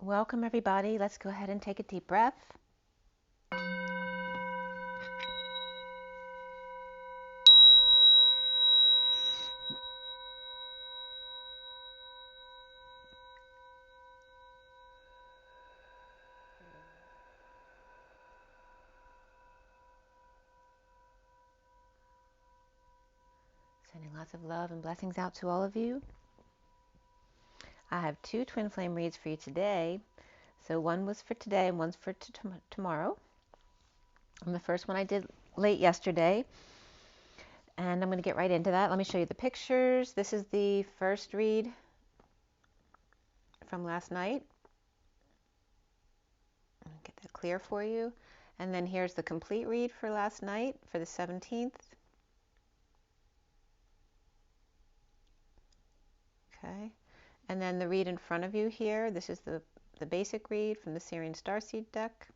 Welcome everybody. Let's go ahead and take a deep breath. Sending lots of love and blessings out to all of you. I have two twin flame reads for you today. So one was for today and one's for tomorrow. And the first one I did late yesterday. And I'm going to get right into that. Let me show you the pictures. This is the first read from last night. I'll get that clear for you. And then here's the complete read for last night for the 17th. Okay. And then the read in front of you here, this is the basic read from the SIRIAN STARSEED deck.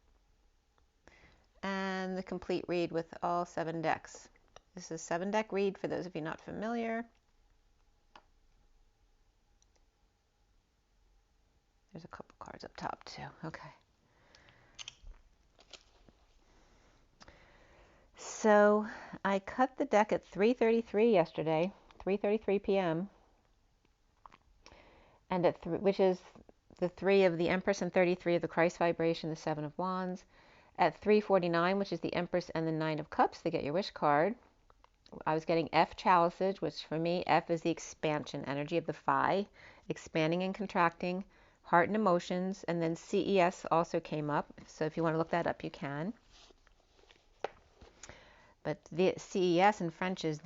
And the complete read with all 7 decks. This is a 7-deck read for those of you not familiar. There's a couple cards up top too. Okay. So I cut the deck at 3:33 yesterday, 3:33 p.m. And at which is the 3 of the Empress and 33 of the Christ vibration, the 7 of Wands. At 3:49, which is the Empress and the 9 of Cups, they get your wish card. I was getting F chalices, which for me, F is the expansion energy of the Phi, expanding and contracting, heart and emotions, and then CES also came up. So if you want to look that up, you can. But the CES in French is,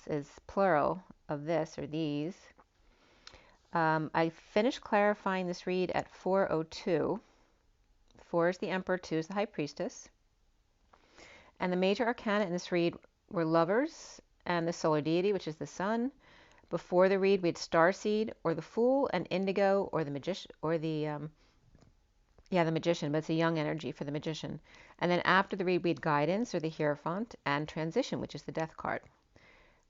is plural of this or these. I finished clarifying this read at 4:02. 4 is the Emperor, 2 is the High Priestess. And the major arcana in this read were Lovers and the Solar Deity, which is the Sun. Before the read, we had Starseed or the Fool, and Indigo or the Magician, or the Magician, but it's a young energy for the Magician. And then after the read, we had Guidance or the Hierophant, and Transition, which is the Death card.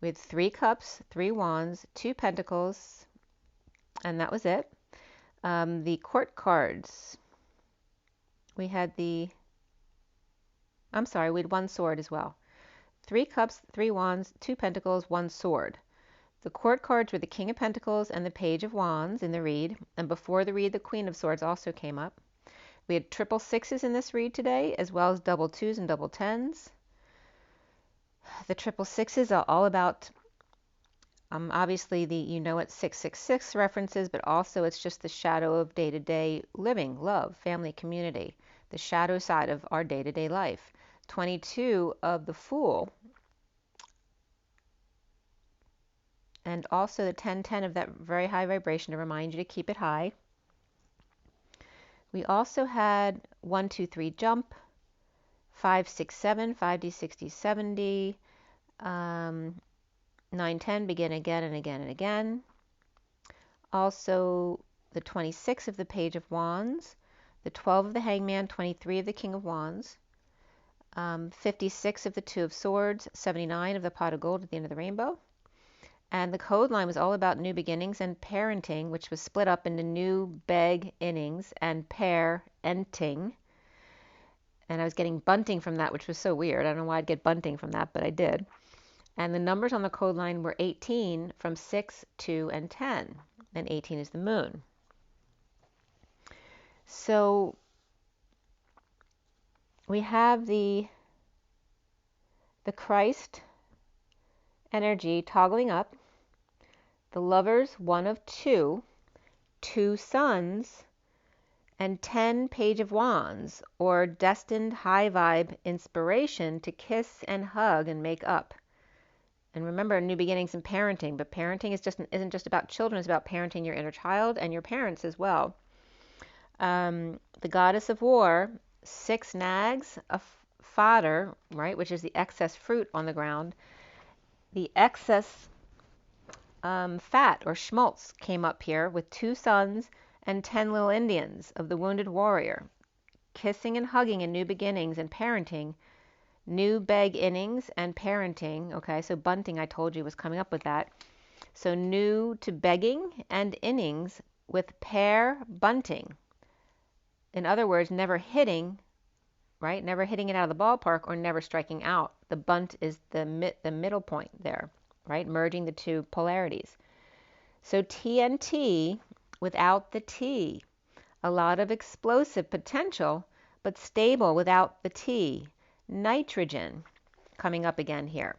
We had 3 Cups, 3 Wands, 2 Pentacles, and that was it. The Court cards, we had we had 1 Sword as well. 3 Cups, 3 Wands, 2 Pentacles, 1 Sword. The Court cards were the King of Pentacles and the Page of Wands in the read, and before the read, the Queen of Swords also came up. We had triple 6s in this read today, as well as double 2s and double 10s. The triple 6s are all about, obviously, it's 666 references, but also it's just the shadow of day-to-day living, love, family, community, the shadow side of our day-to-day life. 22 of the Fool, and also the 1010 of that very high vibration to remind you to keep it high. We also had 1, 2, 3 Jump, 5, 6, 7, 5D, 60, 70, 9, 10 Begin Again and Again and Again. Also the 26 of the Page of Wands, the 12 of the Hangman, 23 of the King of Wands, 56 of the 2 of Swords, 79 of the Pot of Gold at the end of the rainbow. And the code line was all about new beginnings and parenting, which was split up into new beg innings and parenting. And I was getting bunting from that, which was so weird. I don't know why I'd get bunting from that, but I did. And the numbers on the code line were 18 from 6, 2, and 10. And 18 is the moon. So we have the Christ energy toggling up, the Lovers, 1 of 2, 2 Suns, and 10 Page of Wands, or destined high vibe inspiration to kiss and hug and make up. And remember, new beginnings and parenting, but parenting isn't just about children, it's about parenting your inner child and your parents as well. The Goddess of War, 6 nags, a fodder, right, which is the excess fruit on the ground. The excess fat or schmaltz came up here with 2 suns and 10 little Indians of the wounded warrior. Kissing and hugging and new beginnings and parenting. New beg innings and parenting. Okay, so bunting, I told you, was coming up with that. So new to begging and innings with pair bunting. In other words, never hitting, right? Never hitting it out of the ballpark or never striking out. The bunt is the middle point there, right? Merging the two polarities. So TNT without the T. A lot of explosive potential, but stable without the T. Nitrogen, coming up again here.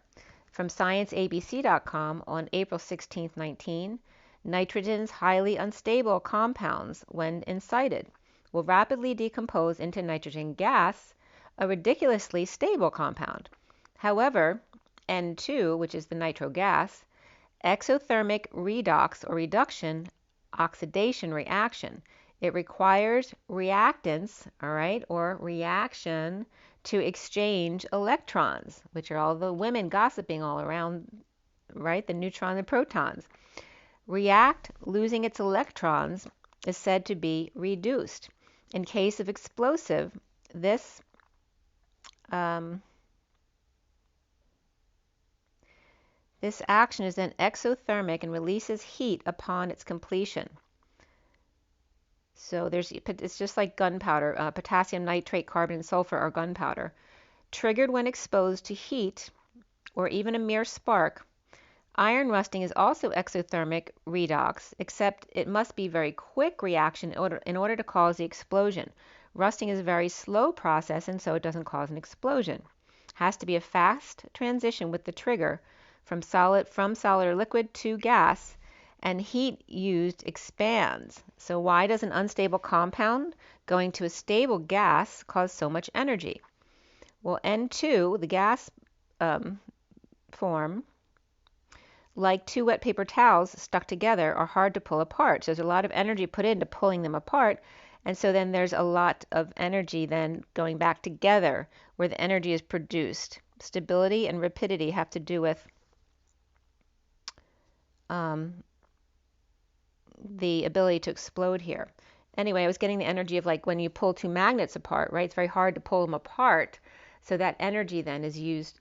From ScienceABC.com on April 16, 19, nitrogen's highly unstable compounds, when incited, will rapidly decompose into nitrogen gas, a ridiculously stable compound. However, N2, which is the nitro gas, exothermic redox or reduction, oxidation reaction. It requires reactants, all right, or reaction to exchange electrons, which are all the women gossiping all around, right? The neutrons and protons. React, losing its electrons, is said to be reduced. In case of explosive, this action is then exothermic and releases heat upon its completion. So it's just like gunpowder. Potassium nitrate, carbon, and sulfur are gunpowder. Triggered when exposed to heat or even a mere spark. Iron rusting is also exothermic redox, except it must be very quick reaction in order to cause the explosion. Rusting is a very slow process, and so it doesn't cause an explosion. Has to be a fast transition with the trigger from solid or liquid to gas, and heat used expands. So why does an unstable compound going to a stable gas cause so much energy? Well, N2, the gas form, like two wet paper towels stuck together, are hard to pull apart. So there's a lot of energy put into pulling them apart, and so then there's a lot of energy then going back together where the energy is produced. Stability and rapidity have to do with the ability to explode here. Anyway, I was getting the energy of like when you pull two magnets apart, right? It's very hard to pull them apart. So that energy then is used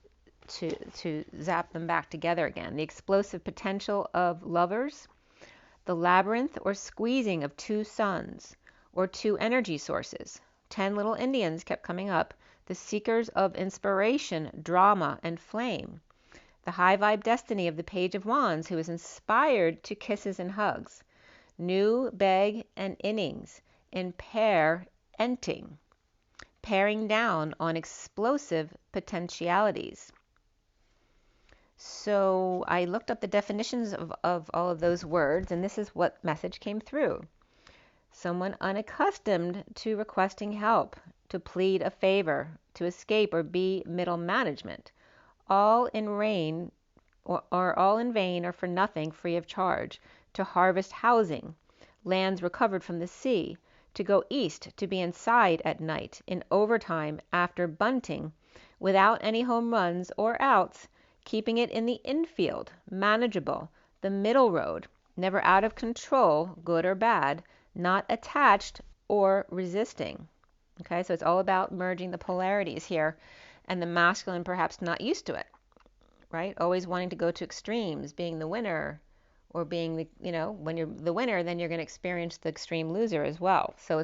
to zap them back together again. The explosive potential of lovers, the labyrinth or squeezing of two suns or two energy sources. 10 little Indians kept coming up. The seekers of inspiration, drama, and flame. The high vibe destiny of the Page of Wands, who is inspired to kisses and hugs. New beg and innings in pair enting, paring down on explosive potentialities. So I looked up the definitions of all of those words, and this is what message came through. Someone unaccustomed to requesting help, to plead a favor, to escape or be middle management, all in vain or for nothing, free of charge, to harvest housing, lands recovered from the sea, to go east, to be inside at night, in overtime after bunting, without any home runs or outs, keeping it in the infield, manageable, the middle road, never out of control, good or bad, not attached or resisting. Okay, so it's all about merging the polarities here, and the masculine perhaps not used to it, right? Always wanting to go to extremes, being the winner, or being the, when you're the winner, then you're going to experience the extreme loser as well. So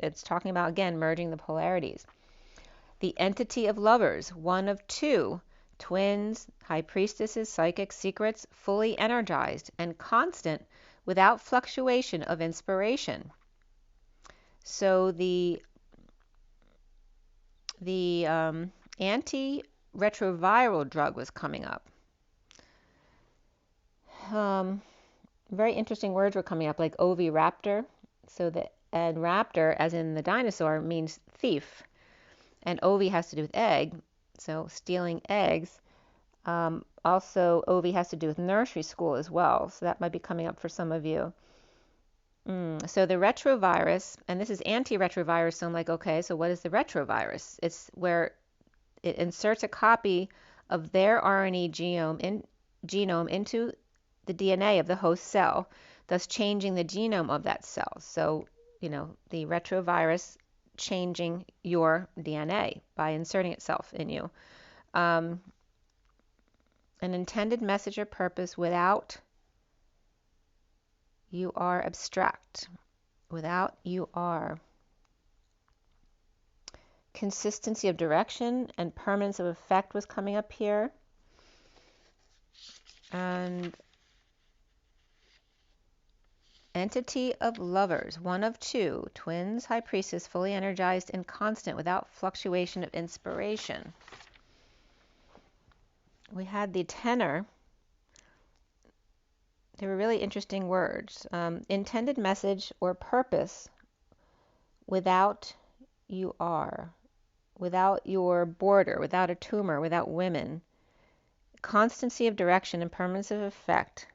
it's talking about, again, merging the polarities. The entity of lovers, one of two, twins, high priestesses, psychic secrets, fully energized and constant without fluctuation of inspiration. So the antiretroviral drug was coming up. Very interesting words were coming up, like oviraptor. And raptor, as in the dinosaur, means thief. And ovi has to do with egg, so stealing eggs. Also, ovi has to do with nursery school as well, so that might be coming up for some of you. So the retrovirus, and this is antiretrovirus, so I'm like, okay, so what is the retrovirus? It's where it inserts a copy of their RNA genome into the DNA of the host cell, thus changing the genome of that cell. So, the retrovirus changing your DNA by inserting itself in you. An intended message or purpose without you are abstract. Without you are. Consistency of direction and permanence of effect was coming up here. And entity of lovers, one of two, twins, high priestess, fully energized and constant without fluctuation of inspiration. We had the tenor. They were really interesting words. Intended message or purpose without you are, without your border, without a tumor, without women. Constancy of direction and permanence of effect.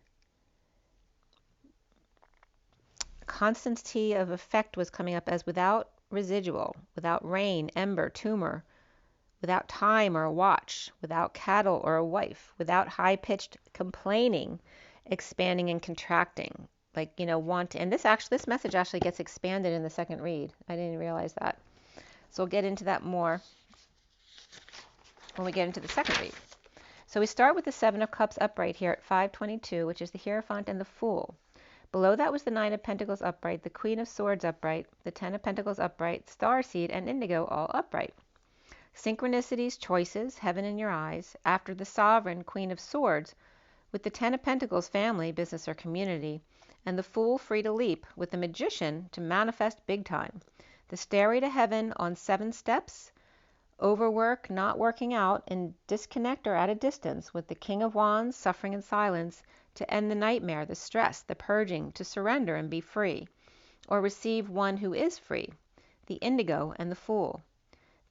Constancy of effect was coming up as without residual, without rain, ember, tumor, without time or a watch, without cattle or a wife, without high-pitched complaining, expanding and contracting, like, want. And this message actually gets expanded in the second read. I didn't realize that. So we'll get into that more when we get into the second read. So we start with the Seven of Cups upright here at 522, which is the Hierophant and the Fool. Below that was the Nine of Pentacles upright, the Queen of Swords upright, the Ten of Pentacles upright, Starseed, and Indigo all upright. Synchronicities, choices, heaven in your eyes. After the Sovereign, Queen of Swords, with the Ten of Pentacles, family, business, or community, and the Fool, free to leap, with the Magician, to manifest big time. The Stairway to Heaven on 7 steps, overwork, not working out, and disconnect or at a distance, with the King of Wands, suffering in silence, to end the nightmare, the stress, the purging, to surrender and be free, or receive one who is free, the Indigo and the Fool.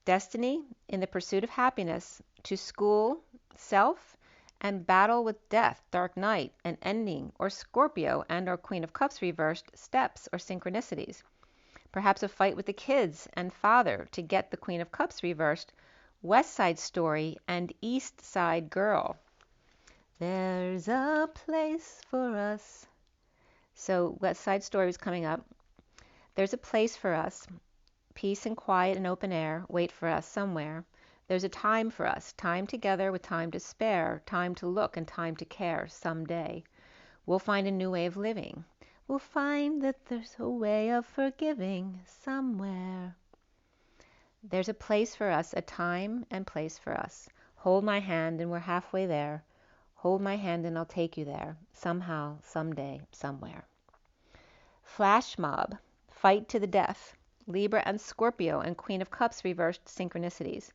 Destiny, in the pursuit of happiness, to school, self, and battle with death, dark night, and ending, or Scorpio and or Queen of Cups reversed, steps or synchronicities. Perhaps a fight with the kids and father to get the Queen of Cups reversed, West Side Story and East Side Girl. There's a place for us. So West Side Story was coming up. There's a place for us. Peace and quiet and open air wait for us somewhere. There's a time for us, time together with time to spare, time to look and time to care someday. We'll find a new way of living. We'll find that there's a way of forgiving somewhere. There's a place for us, a time and place for us. Hold my hand and we're halfway there. Hold my hand and I'll take you there, somehow, someday, somewhere. Flash mob, fight to the death. Libra and Scorpio and Queen of Cups reversed synchronicities.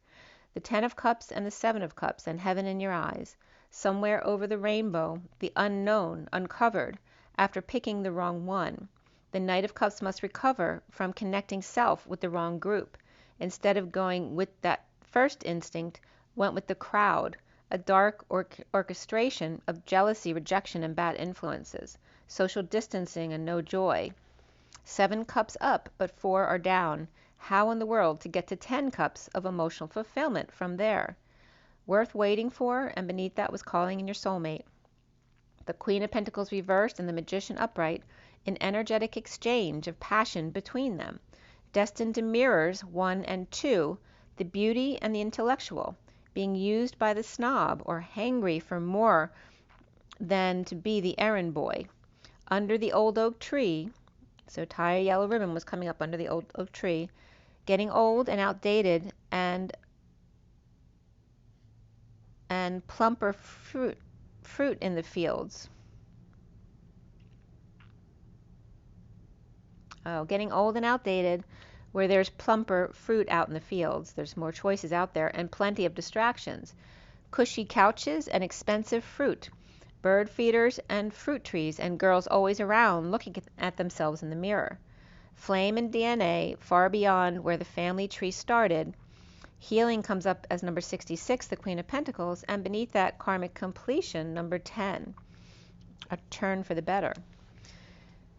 The Ten of Cups and the Seven of Cups and heaven in your eyes. Somewhere over the rainbow, the unknown, uncovered, after picking the wrong one. The Knight of Cups must recover from connecting self with the wrong group. Instead of going with that first instinct, went with the crowd, a dark orchestration of jealousy, rejection, and bad influences, social distancing and no joy. 7 cups up, but 4 are down. How in the world to get to 10 cups of emotional fulfillment from there? Worth waiting for, and beneath that was calling in your soulmate. The Queen of Pentacles reversed and the Magician upright, an energetic exchange of passion between them. Destined to mirrors 1 and 2, the beauty and the intellectual, being used by the snob or hangry for more than to be the errand boy. Under the old oak tree, so tie a yellow ribbon was coming up under the old oak tree, getting old and outdated, and plumper fruit in the fields. Oh, getting old and outdated, where there's plumper fruit out in the fields. There's more choices out there and plenty of distractions. Cushy couches and expensive fruit. Bird feeders and fruit trees and girls always around looking at themselves in the mirror. Flame and DNA far beyond where the family tree started. Healing comes up as number 66, the Queen of Pentacles, and beneath that, karmic completion, number 10, a turn for the better.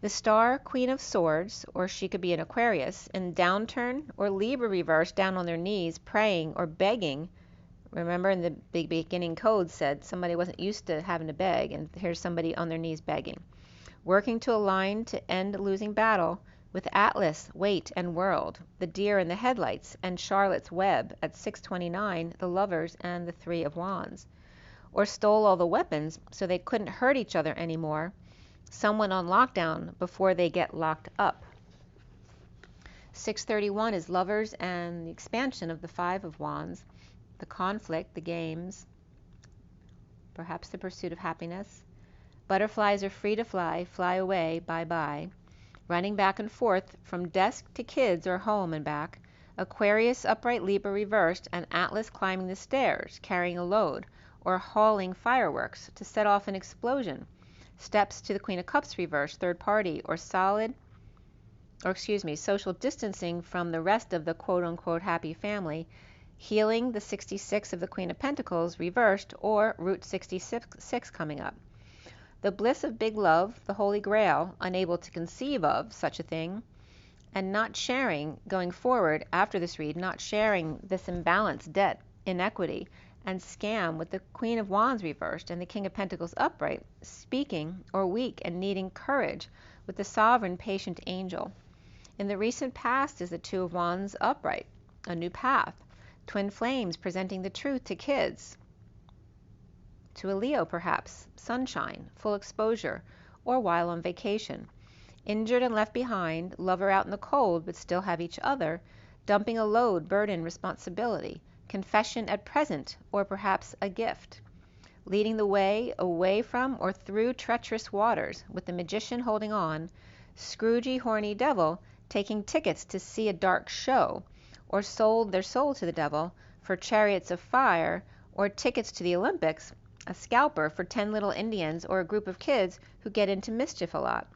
The Star, Queen of Swords, or she could be an Aquarius, in downturn, or Libra reverse, down on their knees, praying or begging. Remember in the beginning code said somebody wasn't used to having to beg, and here's somebody on their knees begging. Working to align to end a losing battle with Atlas, Weight, and World, the Deer in the Headlights, and Charlotte's Web at 629, the Lovers, and the 3 of Wands. Or stole all the weapons so they couldn't hurt each other anymore. Someone on lockdown before they get locked up. 631 is Lovers and the expansion of the Five of Wands, the conflict, the games, perhaps the pursuit of happiness. Butterflies are free to fly, fly away, bye-bye. Running back and forth from desk to kids or home and back. Aquarius, upright Libra reversed, and Atlas climbing the stairs, carrying a load, or hauling fireworks to set off an explosion. Steps to the Queen of Cups reversed, third party, or social distancing from the rest of the quote-unquote happy family. Healing, the 66 of the Queen of Pentacles reversed, or Route 66 coming up. The bliss of big love, the Holy Grail, unable to conceive of such a thing, and not sharing, going forward after this read, not sharing this imbalance, debt, inequity, and scam with the Queen of Wands reversed and the King of Pentacles upright, speaking or weak and needing courage with the sovereign patient angel. In the recent past is the Two of Wands upright, a new path, twin flames presenting the truth to kids, to a Leo perhaps, sunshine, full exposure, or while on vacation. Injured and left behind, lover out in the cold but still have each other, dumping a load, burden, responsibility, confession at present, or perhaps a gift. Leading the way away from or through treacherous waters, with the magician holding on, Scroogey horny devil taking tickets to see a dark show, or sold their soul to the devil for chariots of fire, or tickets to the Olympics, a scalper for 10 little Indians or a group of kids who get into mischief a lot.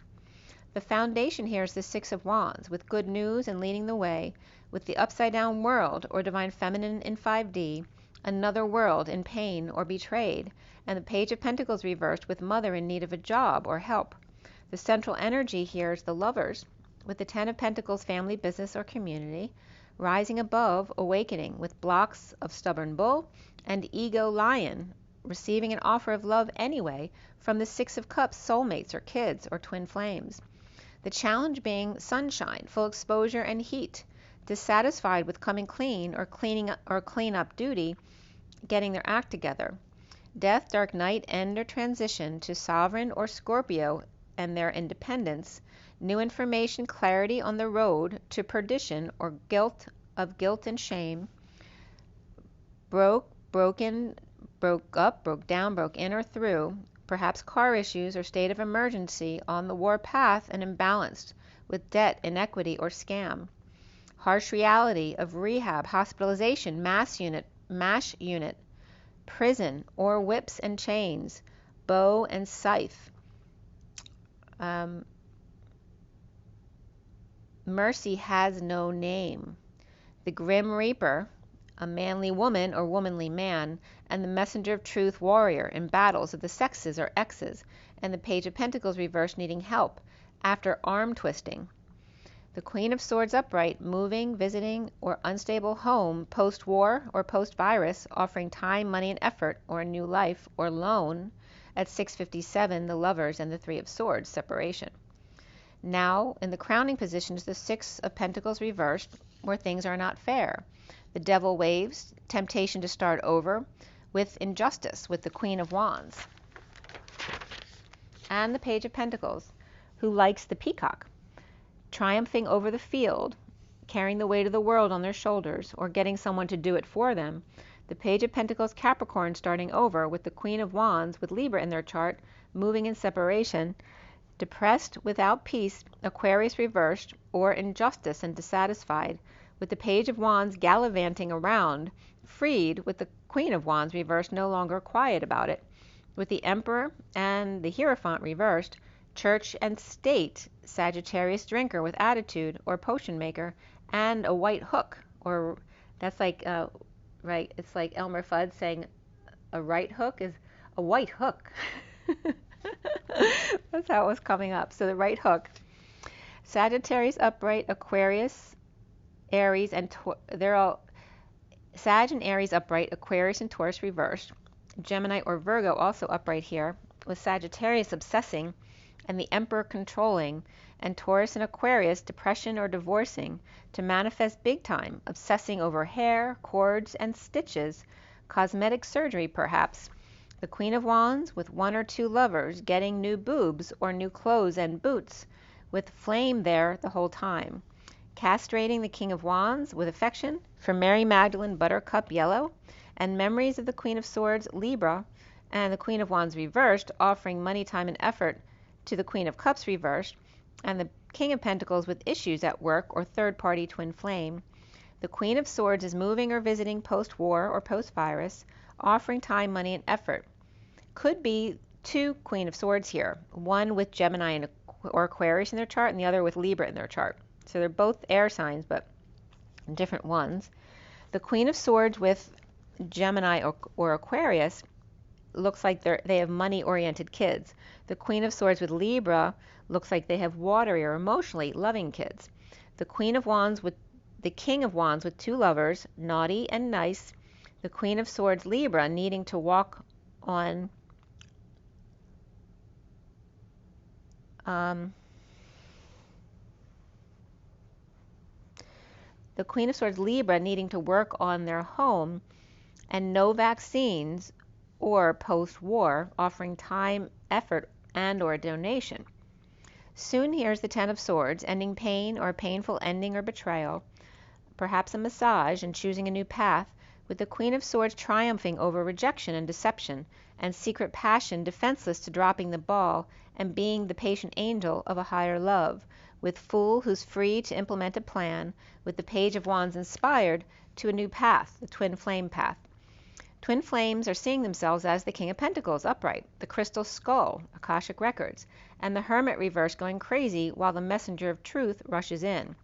The foundation here is the Six of Wands, with good news and leading the way, with the upside down world or divine feminine in 5D, another world in pain or betrayed, and the Page of Pentacles reversed with mother in need of a job or help. The central energy here is the Lovers, with the 10 of Pentacles family, business, or community, rising above, awakening, with blocks of stubborn bull and ego lion, receiving an offer of love anyway from the Six of Cups, soulmates or kids or twin flames. The challenge being sunshine, full exposure and heat, dissatisfied with coming clean or clean up duty, getting their act together. Death, dark night, end or transition to Sovereign or Scorpio and their independence. New information, clarity on the road to perdition or guilt and shame. Broken, broke up, broke down, broke in or through, perhaps car issues or state of emergency on the war path and imbalanced with debt, inequity, or scam. Harsh reality of rehab, hospitalization, MASH unit, prison, or whips and chains, bow and scythe. Mercy has no name. The Grim Reaper, a manly woman or womanly man, and the Messenger of Truth warrior in battles of the sexes or exes, and the Page of Pentacles reversed needing help after arm twisting. The Queen of Swords upright, moving, visiting, or unstable home post-war or post-virus, offering time, money, and effort, or a new life, or loan. At 657, the Lovers and the Three of Swords, separation. Now, in the crowning position is the Six of Pentacles reversed, where things are not fair. The Devil waves, temptation to start over, with injustice, with the Queen of Wands. And the Page of Pentacles, who likes the peacock, triumphing over the field, carrying the weight of the world on their shoulders, or getting someone to do it for them. The Page of Pentacles Capricorn starting over, with the Queen of Wands with Libra in their chart, moving in separation. Depressed, without peace, Aquarius reversed, or injustice and dissatisfied, with the Page of Wands gallivanting around. Freed, with the Queen of Wands reversed, no longer quiet about it, with the Emperor and the Hierophant reversed. Church and state, Sagittarius drinker with attitude or potion maker, and a white hook, or that's like right, it's like Elmer Fudd saying a right hook is a white hook. That's how it was coming up. So the right hook. Sagittarius upright, Aquarius, Aries, and they're all Sag and Aries upright, Aquarius and Taurus reversed. Gemini or Virgo also upright here, with Sagittarius obsessing and the Emperor controlling, and Taurus and Aquarius depression or divorcing, to manifest big time, obsessing over hair, cords, and stitches, cosmetic surgery perhaps. The Queen of Wands with 1 or 2 lovers getting new boobs or new clothes and boots, with flame there the whole time. castrating the King of Wands with affection for Mary Magdalene Buttercup Yellow, and memories of the Queen of Swords Libra and the Queen of Wands reversed, offering money, time, and effort to the Queen of Cups reversed, and the King of Pentacles with issues at work or third-party twin flame. The Queen of Swords is moving or visiting post-war or post-virus, offering time, money, and effort. Could be two Queen of Swords here, one with Gemini or Aquarius in their chart and the other with Libra in their chart. So they're both air signs, but different ones. The Queen of Swords with Gemini or Aquarius looks like they have money-oriented kids. The Queen of Swords with Libra looks like they have watery or emotionally loving kids. The King of Wands with two lovers, naughty and nice. The Queen of Swords Libra needing to walk on the Queen of Swords Libra needing to work on their home, and no vaccines or post-war, offering time, effort, and or donation. Soon here's the Ten of Swords, ending pain or painful ending or betrayal, perhaps a massage and choosing a new path, with the Queen of Swords triumphing over rejection and deception and secret passion, defenseless to dropping the ball and being the patient angel of a higher love, with Fool who's free to implement a plan, with the Page of Wands inspired to a new path, the twin flame path. Twin flames are seeing themselves as the King of Pentacles upright, the Crystal Skull, Akashic Records, and the Hermit reverse going crazy while the Messenger of Truth rushes in.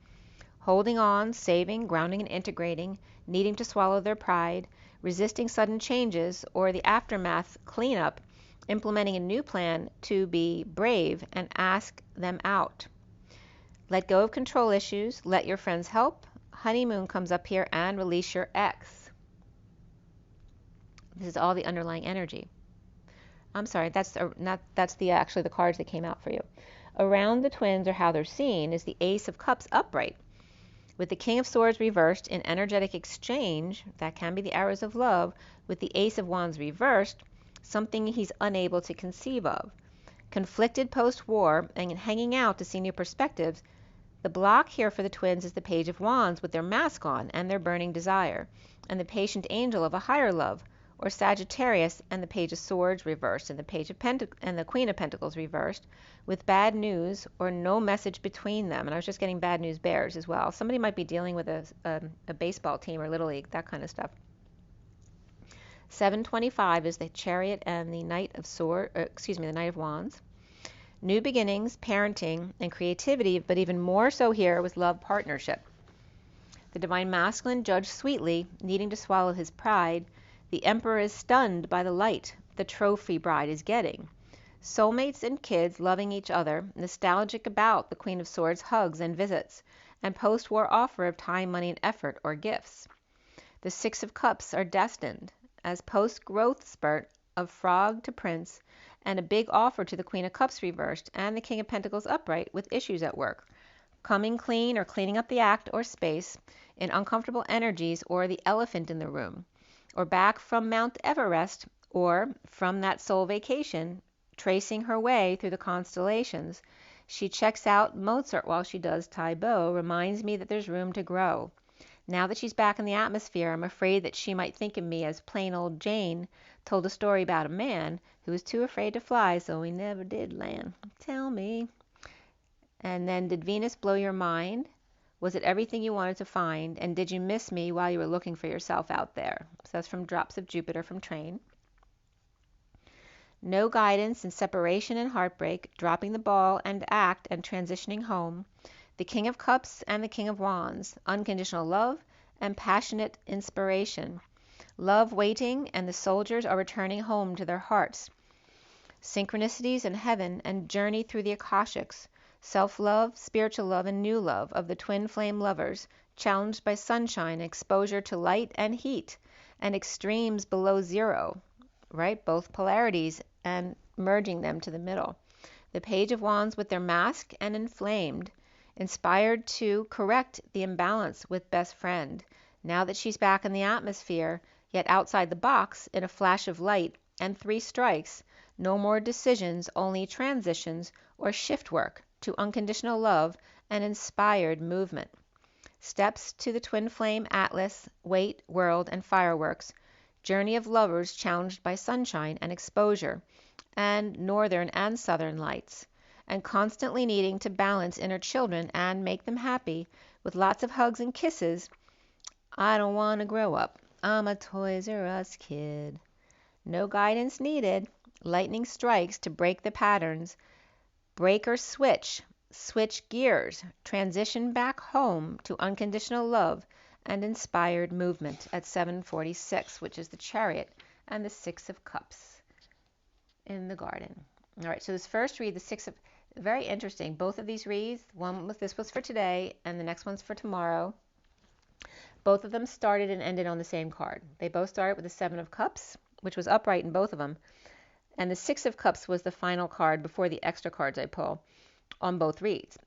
Holding on, saving, grounding, and integrating, needing to swallow their pride, resisting sudden changes or the aftermath cleanup, implementing a new plan to be brave and ask them out. Let go of control issues, let your friends help. Honeymoon comes up here, and release your ex. This is all the underlying energy. I'm sorry, that's actually the cards that came out for you. Around the twins, or how they're seen, is the Ace of Cups upright, with the King of Swords reversed in energetic exchange. That can be the arrows of love, with the Ace of Wands reversed, something he's unable to conceive of. Conflicted post-war and hanging out to see new perspectives. The block here for the twins is the Page of Wands with their mask on and their burning desire, and the patient angel of a higher love, or Sagittarius and the Page of Swords reversed, and the Queen of Pentacles reversed, with bad news or no message between them. And I was just getting bad news bears as well. Somebody might be dealing with a baseball team or Little League, that kind of stuff. 725 is the Chariot and the Knight of Wands. New beginnings, parenting, and creativity, but even more so here with love partnership. The Divine Masculine judged sweetly, needing to swallow his pride. The Emperor is stunned by the light the trophy bride is getting. Soulmates and kids loving each other, nostalgic about the Queen of Swords hugs and visits, and post-war offer of time, money, and effort or gifts. The Six of Cups are destined as post-growth spurt of frog to prince, and a big offer to the Queen of Cups reversed and the King of Pentacles upright with issues at work. Coming clean or cleaning up the act or space in uncomfortable energies, or the elephant in the room, or back from Mount Everest, or from that soul vacation, tracing her way through the constellations. She checks out Mozart while she does Taibou, reminds me that there's room to grow. Now that she's back in the atmosphere, I'm afraid that she might think of me as plain old Jane, told a story about a man who was too afraid to fly, so he never did land. Tell me. And then, did Venus blow your mind? Was it everything you wanted to find? And did you miss me while you were looking for yourself out there? So that's from Drops of Jupiter from Train. No guidance in separation and heartbreak, dropping the ball and act and transitioning home. The King of Cups and the King of Wands, unconditional love and passionate inspiration. Love waiting, and the soldiers are returning home to their hearts. Synchronicities in heaven and journey through the Akashics. Self-love, spiritual love, and new love of the twin flame lovers, challenged by sunshine, exposure to light and heat, and extremes below zero, right? Both polarities, and merging them to the middle. The Page of Wands with their mask and inflamed, inspired to correct the imbalance with best friend. Now that she's back in the atmosphere, yet outside the box, in a flash of light and 3 strikes, no more decisions, only transitions or shift work to unconditional love and inspired movement. Steps to the twin flame atlas, weight, world, and fireworks. Journey of lovers challenged by sunshine and exposure, and northern and southern lights, and constantly needing to balance inner children and make them happy with lots of hugs and kisses. I don't want to grow up. I'm a Toys R Us kid. No guidance needed. Lightning strikes to break the patterns. Break or switch. Switch gears. Transition back home to unconditional love and inspired movement at 7:46, which is the Chariot and the Six of Cups in the garden. All right, so this first read, the Six of, very interesting. Both of these reads, this was for today and the next one's for tomorrow. Both of them started and ended on the same card. They both started with the Seven of Cups, which was upright in both of them, and the Six of Cups was the final card before the extra cards I pull on both reads.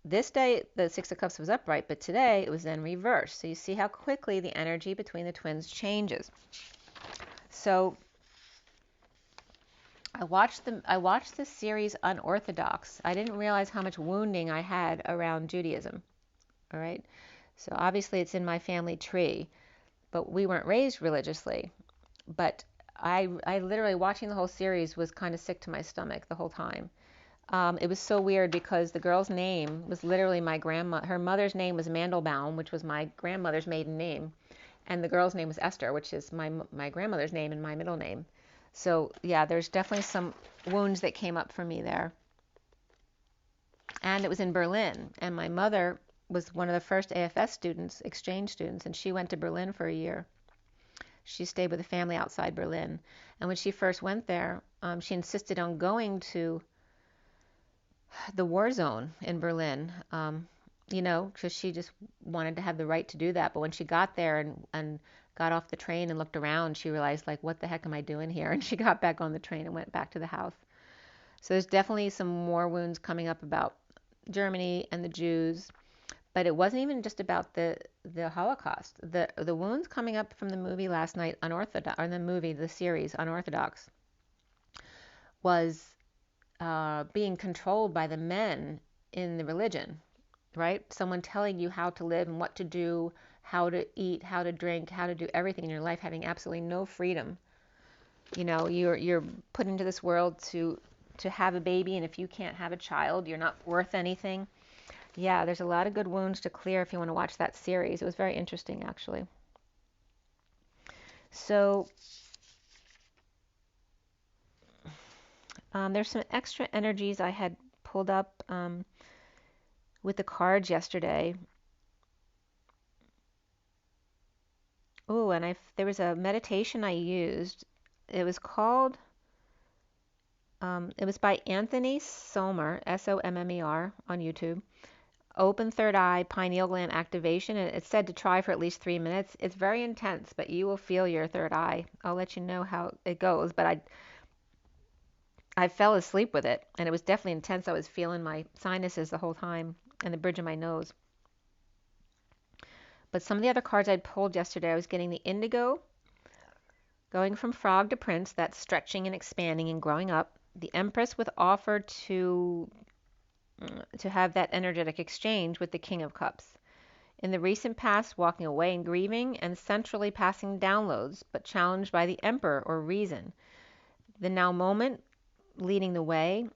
This day, the Six of Cups was upright, but today it was then reversed. So you see how quickly the energy between the twins changes. So I watched the series Unorthodox. I didn't realize how much wounding I had around Judaism. All right. So obviously it's in my family tree, but we weren't raised religiously. But I literally, watching the whole series, was kind of sick to my stomach the whole time. It was so weird because the girl's name was literally my grandma. Her mother's name was Mandelbaum, which was my grandmother's maiden name, and the girl's name was Esther, which is my grandmother's name and my middle name. So yeah, there's definitely some wounds that came up for me there. And it was in Berlin, and my mother was one of the first AFS students, exchange students, and she went to Berlin for a year. She stayed with a family outside Berlin, and when she first went there, she insisted on going to the war zone in Berlin, because she just wanted to have the right to do that. But when she got there and got off the train and looked around, she realized, like, what the heck am I doing here? And she got back on the train and went back to the house. So there's definitely some more wounds coming up about Germany and the Jews. But it wasn't even just about the Holocaust. The wounds coming up from the movie last night, the series Unorthodox, was being controlled by the men in the religion, right? Someone telling you how to live and what to do, how to eat, how to drink, how to do everything in your life, having absolutely no freedom. You're put into this world to have a baby, and if you can't have a child, you're not worth anything. Yeah, there's a lot of good wounds to clear if you want to watch that series. It was very interesting, actually. So there's some extra energies I had pulled up with the cards yesterday. Oh, and there was a meditation I used. It was called, it was by Anthony Sommer, Sommer, on YouTube. Open third eye pineal gland activation, and it's said to try for at least 3 minutes. It's very intense, but you will feel your third eye. I'll let you know how it goes, but I fell asleep with it, and it was definitely intense. I was feeling my sinuses the whole time and the bridge of my nose. But some of the other cards I'd pulled yesterday, I was getting the indigo, going from frog to prince, that's stretching and expanding and growing up. The Empress with offer to have that energetic exchange with the King of Cups. In the recent past, walking away and grieving, and centrally passing downloads, but challenged by the Emperor or reason. The now moment, leading the way,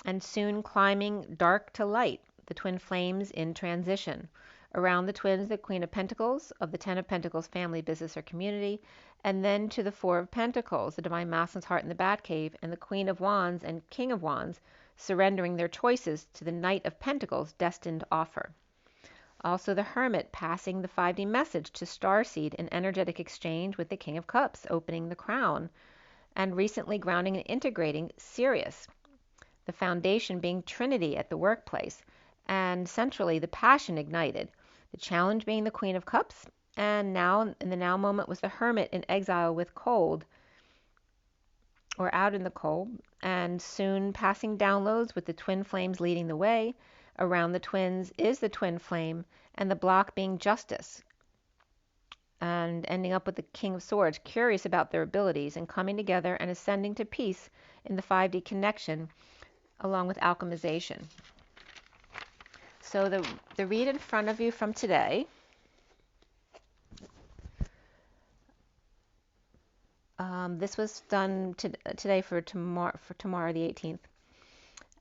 and soon climbing dark to light, the twin flames in transition. Around the twins, the Queen of Pentacles of the Ten of Pentacles family, business, or community, and then to the Four of Pentacles, the Divine Masculine's heart in the Batcave, and the Queen of Wands and King of Wands, surrendering their choices to the Knight of Pentacles' destined offer. Also the Hermit passing the 5D message to Starseed in energetic exchange with the King of Cups, opening the crown, and recently grounding and integrating Sirius, the foundation being Trinity at the workplace, and centrally the passion ignited, the challenge being the Queen of Cups, and now in the now moment was the Hermit in exile with cold, or out in the cold, and soon passing downloads with the twin flames leading the way. Around the twins is the twin flame, and the block being justice, and ending up with the King of Swords, curious about their abilities and coming together and ascending to peace in the 5D connection, along with alchemization. So the read in front of you from today, this was done today for tomorrow the 18th.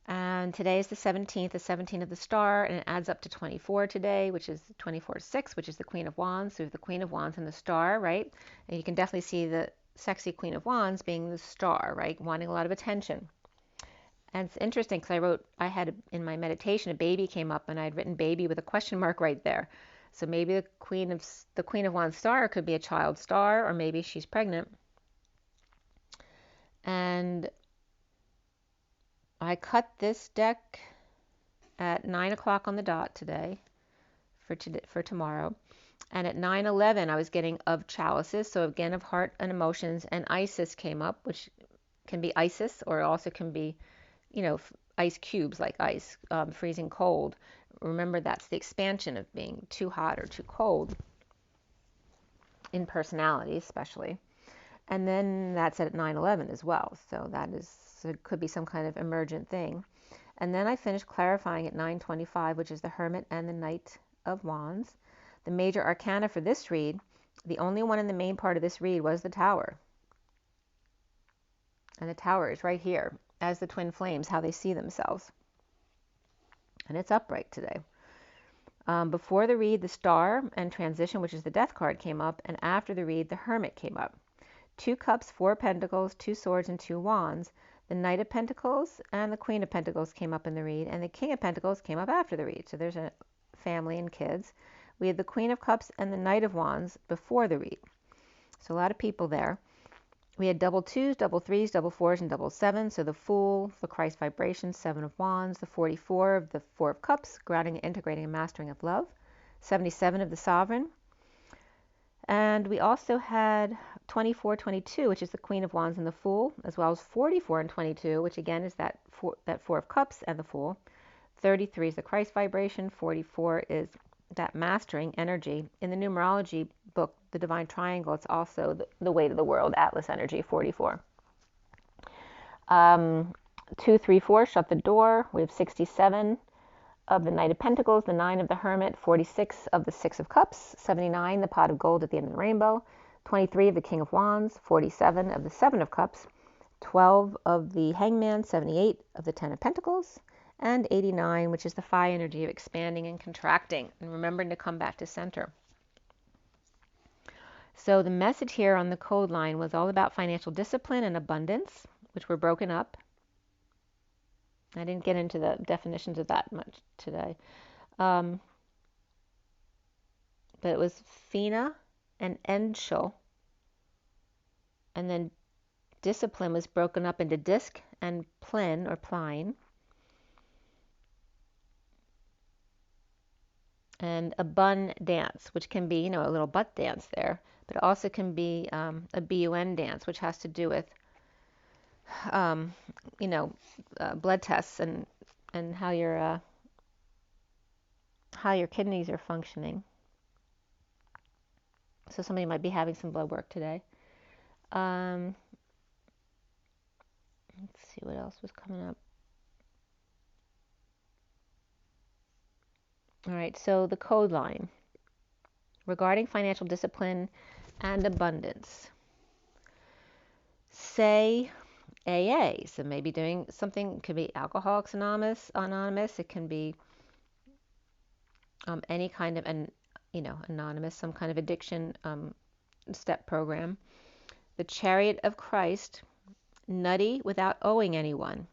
And today is the 17th, the 17th of the star, and it adds up to 24 today, which is 24/6, which is the Queen of Wands. So we have the Queen of Wands and the star, right? And you can definitely see the sexy Queen of Wands being the star, right? Wanting a lot of attention. And it's interesting because I had in my meditation, a baby came up and I'd written baby with a question mark right there. So maybe the Queen of Wands star could be a child star, or maybe she's pregnant. And I cut this deck at 9 o'clock on the dot today for tomorrow. And at 9:11, I was getting of chalices, so again of heart and emotions, and Isis came up, which can be Isis, or it also can be, ice cubes like ice, freezing cold. Remember, that's the expansion of being too hot or too cold in personality, especially. And then that's at 9:11 as well, so it could be some kind of emergent thing. And then I finished clarifying at 9:25, which is the Hermit and the Knight of Wands. The major arcana for this read, the only one in the main part of this read, was the Tower. And the Tower is right here, as the twin flames, how they see themselves. And it's upright today. Before the read, the Star and Transition, which is the Death card, came up. And after the read, the Hermit came up. 2 cups, 4 pentacles, 2 swords, and 2 wands. The Knight of Pentacles and the Queen of Pentacles came up in the read, and the King of Pentacles came up after the read. So there's a family and kids. We had the Queen of Cups and the Knight of Wands before the read. So a lot of people there. We had double 2s, double 3s, double 4s, and double 7s. So the Fool, the Christ vibration, 7 of Wands, the 44 of the 4 of Cups, grounding, integrating, and mastering of love, 77 of the Sovereign. And we also had 24, 22, which is the Queen of Wands and the Fool, as well as 44 and 22, which again is that 4 of Cups and the Fool. 33 is the Christ vibration. 44 is that mastering energy. In the numerology book, The Divine Triangle, it's also the weight of the world, Atlas energy, 44. 2, 3, 4, shut the door. We have 67 of the Knight of Pentacles, the 9 of the Hermit, 46 of the 6 of Cups, 79, the Pot of Gold at the end of the rainbow, 23 of the King of Wands, 47 of the 7 of Cups, 12 of the Hangman, 78 of the 10 of Pentacles, and 89, which is the Phi energy of expanding and contracting, and remembering to come back to center. So the message here on the code line was all about financial discipline and abundance, which were broken up. I didn't get into the definitions of that much today. But it was Fina and Enschel. And then discipline was broken up into disc and plen or pline. And a bun dance, which can be, a little butt dance there. But it also can be a BUN dance, which has to do with blood tests and how your kidneys are functioning. So somebody might be having some blood work today. Let's see what else was coming up. All right, so the code line regarding financial discipline and abundance. Say AA, so maybe doing something, could be Alcoholics Anonymous, it can be any kind of, anonymous, some kind of addiction step program. The Chariot of Christ, nutty without owing anyone,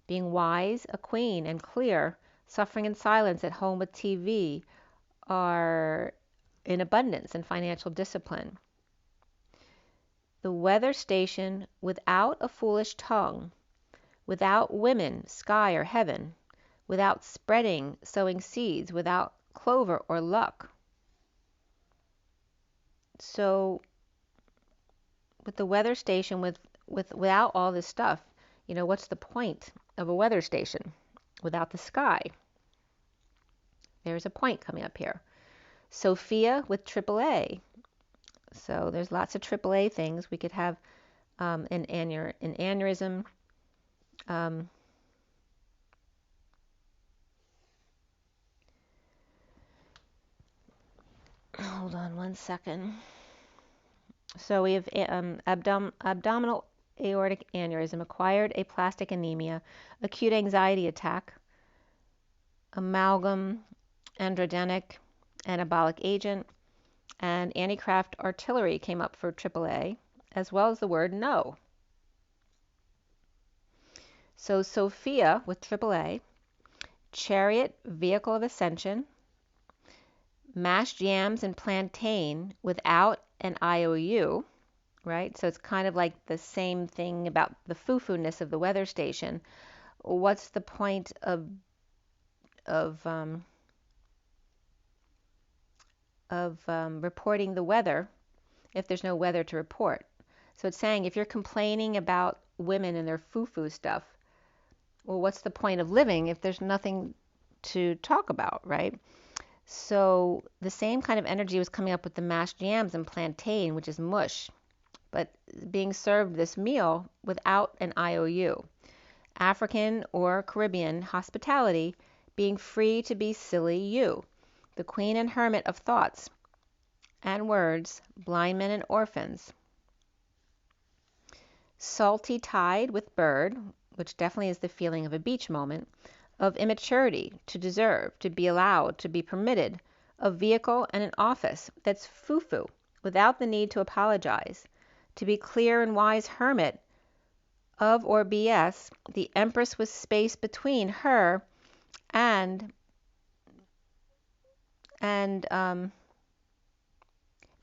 being wise, a queen, and clear, suffering in silence at home with TV, are in abundance and financial discipline. The weather station, without a foolish tongue, without women, sky or heaven, without spreading, sowing seeds, without clover or luck. So with the weather station, without all this stuff, what's the point of a weather station without the sky? There's a point coming up here. Sophia with AAA. So there's lots of AAA things. We could have an aneurysm. Hold on one second. So we have abdominal aortic aneurysm, acquired aplastic anemia, acute anxiety attack, amalgam, androgenic, anabolic agent, and anti-craft artillery came up for AAA, as well as the word no. So Sophia with AAA, chariot, vehicle of ascension, mashed yams and plantain without an IOU, right? So it's kind of like the same thing about the foo-foo-ness of the weather station. What's the point of reporting the weather if there's no weather to report? So it's saying if you're complaining about women and their foo-foo stuff, well, what's the point of living if there's nothing to talk about, right? So the same kind of energy was coming up with the mashed yams and plantain, which is mush, but being served this meal without an IOU. African or Caribbean hospitality, being free to be silly you, the queen and hermit of thoughts and words, blind men and orphans. Salty tide with bird, which definitely is the feeling of a beach moment, of immaturity, to deserve, to be allowed, to be permitted, a vehicle and an office that's foo-foo, without the need to apologize, to be clear and wise hermit of or BS, the empress with space between her and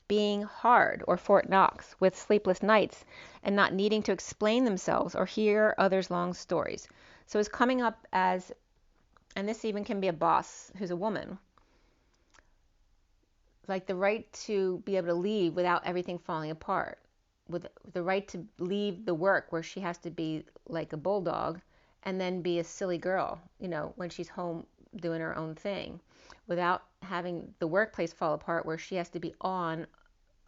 being hard, or Fort Knox, with sleepless nights and not needing to explain themselves or hear others' long stories. So it's coming up as, and this even can be a boss who's a woman, like the right to be able to leave without everything falling apart, with the right to leave the work where she has to be like a bulldog and then be a silly girl, when she's home doing her own thing, without having the workplace fall apart where she has to be on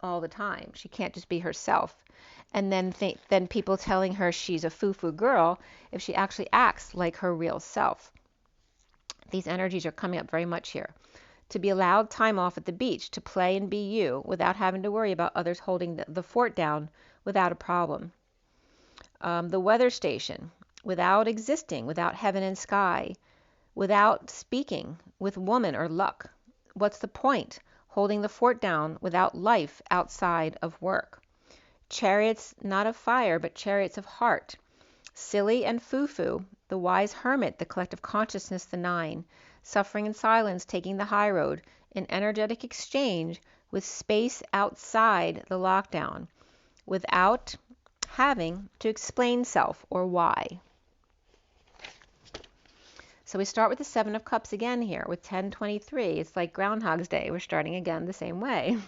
all the time. She can't just be herself. And then people telling her she's a foo-foo girl if she actually acts like her real self. These energies are coming up very much here. To be allowed time off at the beach, to play and be you without having to worry about others holding the fort down without a problem. The weather station, without existing, without heaven and sky, without speaking, with woman or luck. What's the point? Holding the fort down without life outside of work. Chariots not of fire, but chariots of heart. Silly and foo-foo, the wise hermit, the collective consciousness, the nine. Suffering in silence, taking the high road, in energetic exchange with space outside the lockdown, without having to explain self or why. So we start with the Seven of Cups again here with 1023. It's like Groundhog's Day. We're starting again the same way.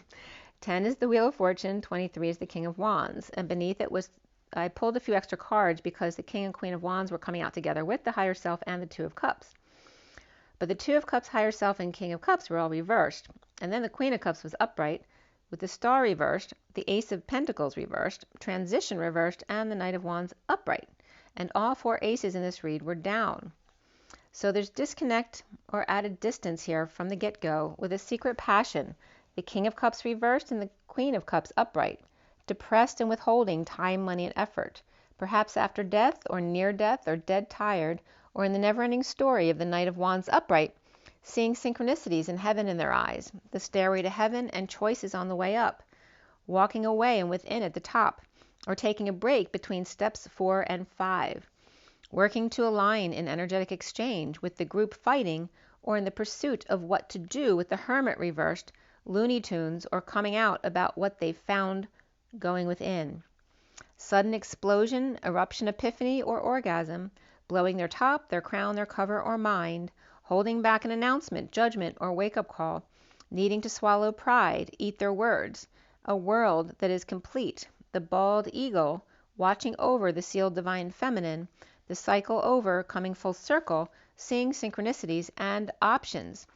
10 is the Wheel of Fortune, 23 is the King of Wands, and beneath it was, I pulled a few extra cards because the King and Queen of Wands were coming out together with the Higher Self and the Two of Cups. But the Two of Cups, Higher Self, and King of Cups were all reversed, and then the Queen of Cups was upright, with the Star reversed, the Ace of Pentacles reversed, Transition reversed, and the Knight of Wands upright. And all four aces in this read were down. So there's disconnect or added distance here from the get-go with a secret passion, the King of Cups reversed and the Queen of Cups upright, depressed and withholding time, money, and effort, perhaps after death or near death or dead tired, or in the never-ending story of the Knight of Wands upright, seeing synchronicities in heaven in their eyes, the stairway to heaven and choices on the way up, walking away and within at the top, or taking a break between steps 4 and 5. Working to align in energetic exchange with the group fighting, or in the pursuit of what to do with the Hermit reversed, Looney Tunes, or coming out about what they found going within. Sudden explosion, eruption, epiphany, or orgasm, blowing their top, their crown, their cover, or mind, holding back an announcement, judgment, or wake-up call, needing to swallow pride, eat their words, a world that is complete, the bald eagle, watching over the sealed divine feminine, the cycle over, coming full circle, seeing synchronicities and options,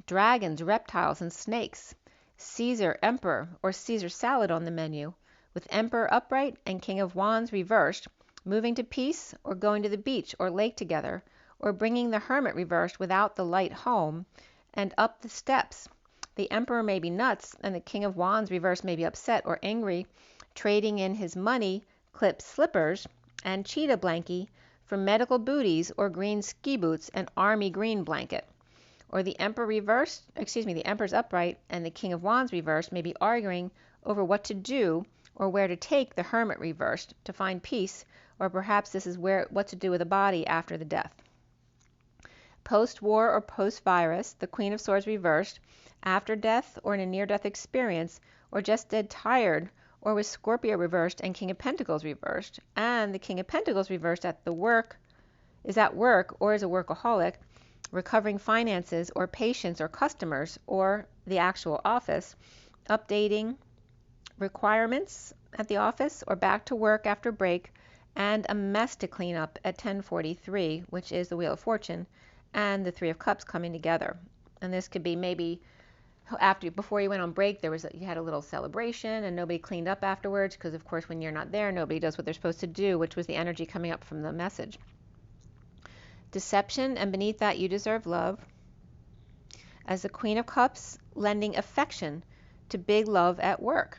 dragons, reptiles, and snakes, Caesar, Emperor, or Caesar salad on the menu, with Emperor upright and King of Wands reversed, moving to peace, or going to the beach or lake together, or bringing the Hermit reversed without the light home, and up the steps, The Emperor may be nuts, and the King of Wands reversed may be upset or angry, trading in his money, clipped slippers, and cheetah blankie for medical booties or green ski boots and army green blanket. Or the Emperor's upright and the King of Wands reversed may be arguing over what to do or where to take the Hermit reversed to find peace, or perhaps this is what to do with a body after the death. Post-war or post-virus, the Queen of Swords reversed, after death or in a near-death experience, or just dead tired, or with Scorpio reversed and King of Pentacles reversed, and the King of Pentacles reversed is at work or is a workaholic, recovering finances or patients or customers or the actual office, updating requirements at the office or back to work after break, and a mess to clean up at 10:43, which is the Wheel of Fortune, and the Three of Cups coming together. And this could be maybe before you went on break, you had a little celebration and nobody cleaned up afterwards, because of course when you're not there, nobody does what they're supposed to do, which was the energy coming up from the message. Deception, and beneath that, you deserve love. As the Queen of Cups, lending affection to big love at work,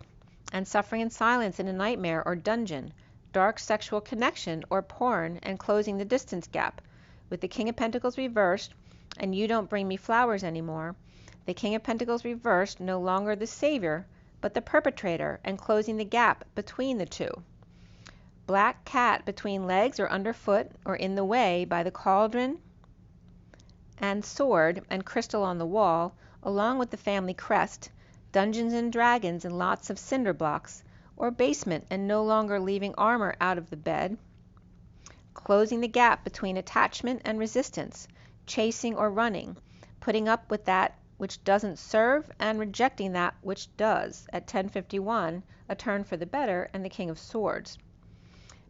and suffering in silence in a nightmare or dungeon, dark sexual connection or porn, and closing the distance gap. With the King of Pentacles reversed, and you don't bring me flowers anymore, the King of Pentacles reversed, no longer the savior, but the perpetrator, and closing the gap between the two. Black cat between legs or underfoot or in the way by the cauldron and sword and crystal on the wall, along with the family crest, Dungeons and Dragons and lots of cinder blocks, or basement and no longer leaving armor out of the bed. Closing the gap between attachment and resistance, chasing or running, putting up with that which doesn't serve and rejecting that which does, at 10:51, a turn for the better, and the King of Swords.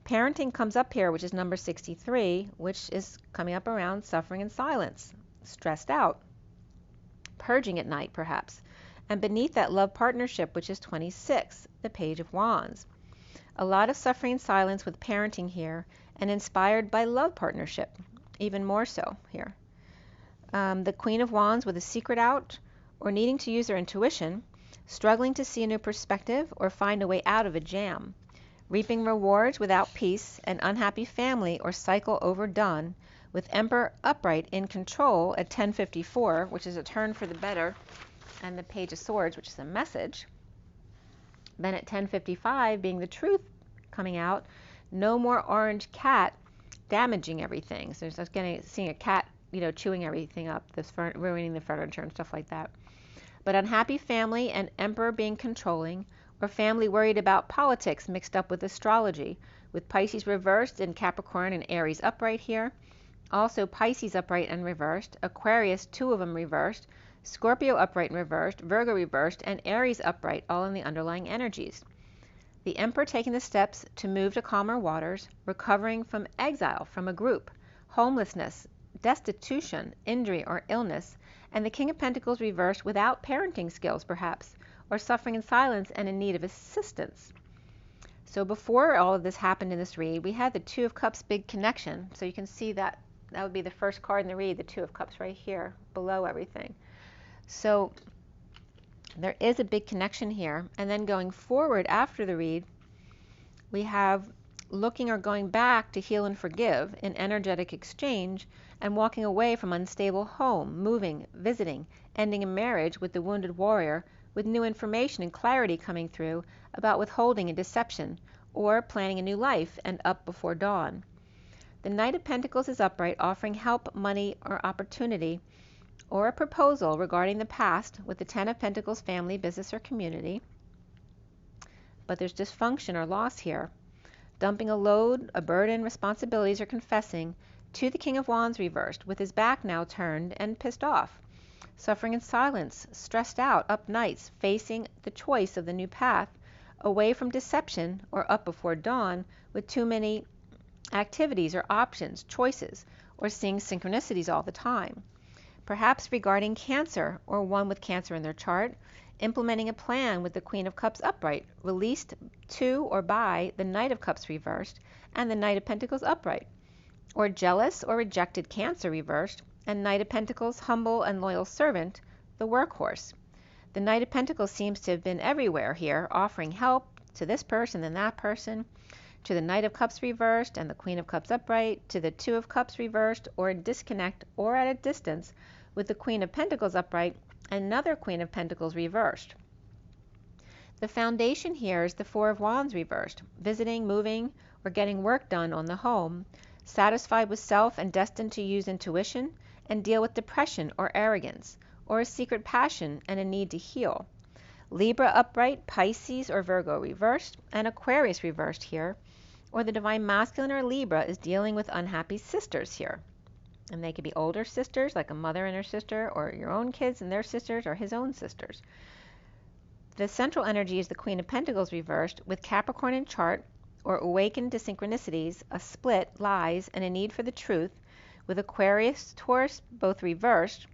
Parenting comes up here, which is number 63, which is coming up around suffering in silence, stressed out, purging at night perhaps, and beneath that love partnership, which is 26, the Page of Wands. A lot of suffering in silence with parenting here, and inspired by love partnership, even more so here. The Queen of Wands with a secret out, or needing to use her intuition, struggling to see a new perspective or find a way out of a jam. Reaping rewards without peace, an unhappy family or cycle overdone, with Emperor upright in control at 10:54, which is a turn for the better, and the Page of Swords, which is a message. Then at 10:55, being the truth coming out, no more orange cat damaging everything. So just seeing a cat, chewing everything up, ruining the furniture and stuff like that. But unhappy family and Emperor being controlling, or family worried about politics mixed up with astrology, with Pisces reversed and Capricorn and Aries upright here. Also Pisces upright and reversed, Aquarius, 2 of them reversed, Scorpio upright and reversed, Virgo reversed, and Aries upright, all in the underlying energies. The Emperor taking the steps to move to calmer waters, recovering from exile from a group, homelessness, destitution, injury, or illness, and the King of Pentacles reversed without parenting skills perhaps, or suffering in silence and in need of assistance. So before all of this happened in this read, we had the Two of Cups big connection. So you can see that would be the first card in the read, the Two of Cups right here, below everything. So there is a big connection here. And then going forward after the read, we have looking or going back to heal and forgive in energetic exchange, and walking away from unstable home, moving, visiting, ending a marriage with the wounded warrior, with new information and clarity coming through about withholding and deception, or planning a new life and up before dawn. The Knight of Pentacles is upright, offering help, money, or opportunity, or a proposal regarding the past with the Ten of Pentacles, family, business, or community. But there's dysfunction or loss here. Dumping a load, a burden, responsibilities, or confessing to the King of Wands reversed, with his back now turned and pissed off. Suffering in silence, stressed out, up nights, facing the choice of the new path, away from deception or up before dawn, with too many activities or options, choices, or seeing synchronicities all the time. Perhaps regarding Cancer, or one with Cancer in their chart, implementing a plan with the Queen of Cups upright, released to or by the Knight of Cups reversed, and the Knight of Pentacles upright. Or jealous or rejected Cancer reversed, and Knight of Pentacles, humble and loyal servant, the workhorse. The Knight of Pentacles seems to have been everywhere here, offering help to this person and that person, to the Knight of Cups reversed and the Queen of Cups upright, to the Two of Cups reversed, or a disconnect or at a distance with the Queen of Pentacles upright and another Queen of Pentacles reversed. The foundation here is the Four of Wands reversed, visiting, moving, or getting work done on the home, satisfied with self and destined to use intuition and deal with depression or arrogance, or a secret passion and a need to heal. Libra upright, Pisces or Virgo reversed, and Aquarius reversed here, or the Divine Masculine or Libra is dealing with unhappy sisters here. And they could be older sisters, like a mother and her sister, or your own kids and their sisters, or his own sisters. The central energy is the Queen of Pentacles reversed, with Capricorn in chart, or awakened to synchronicities, a split, lies, and a need for the truth, with Aquarius, Taurus both reversed,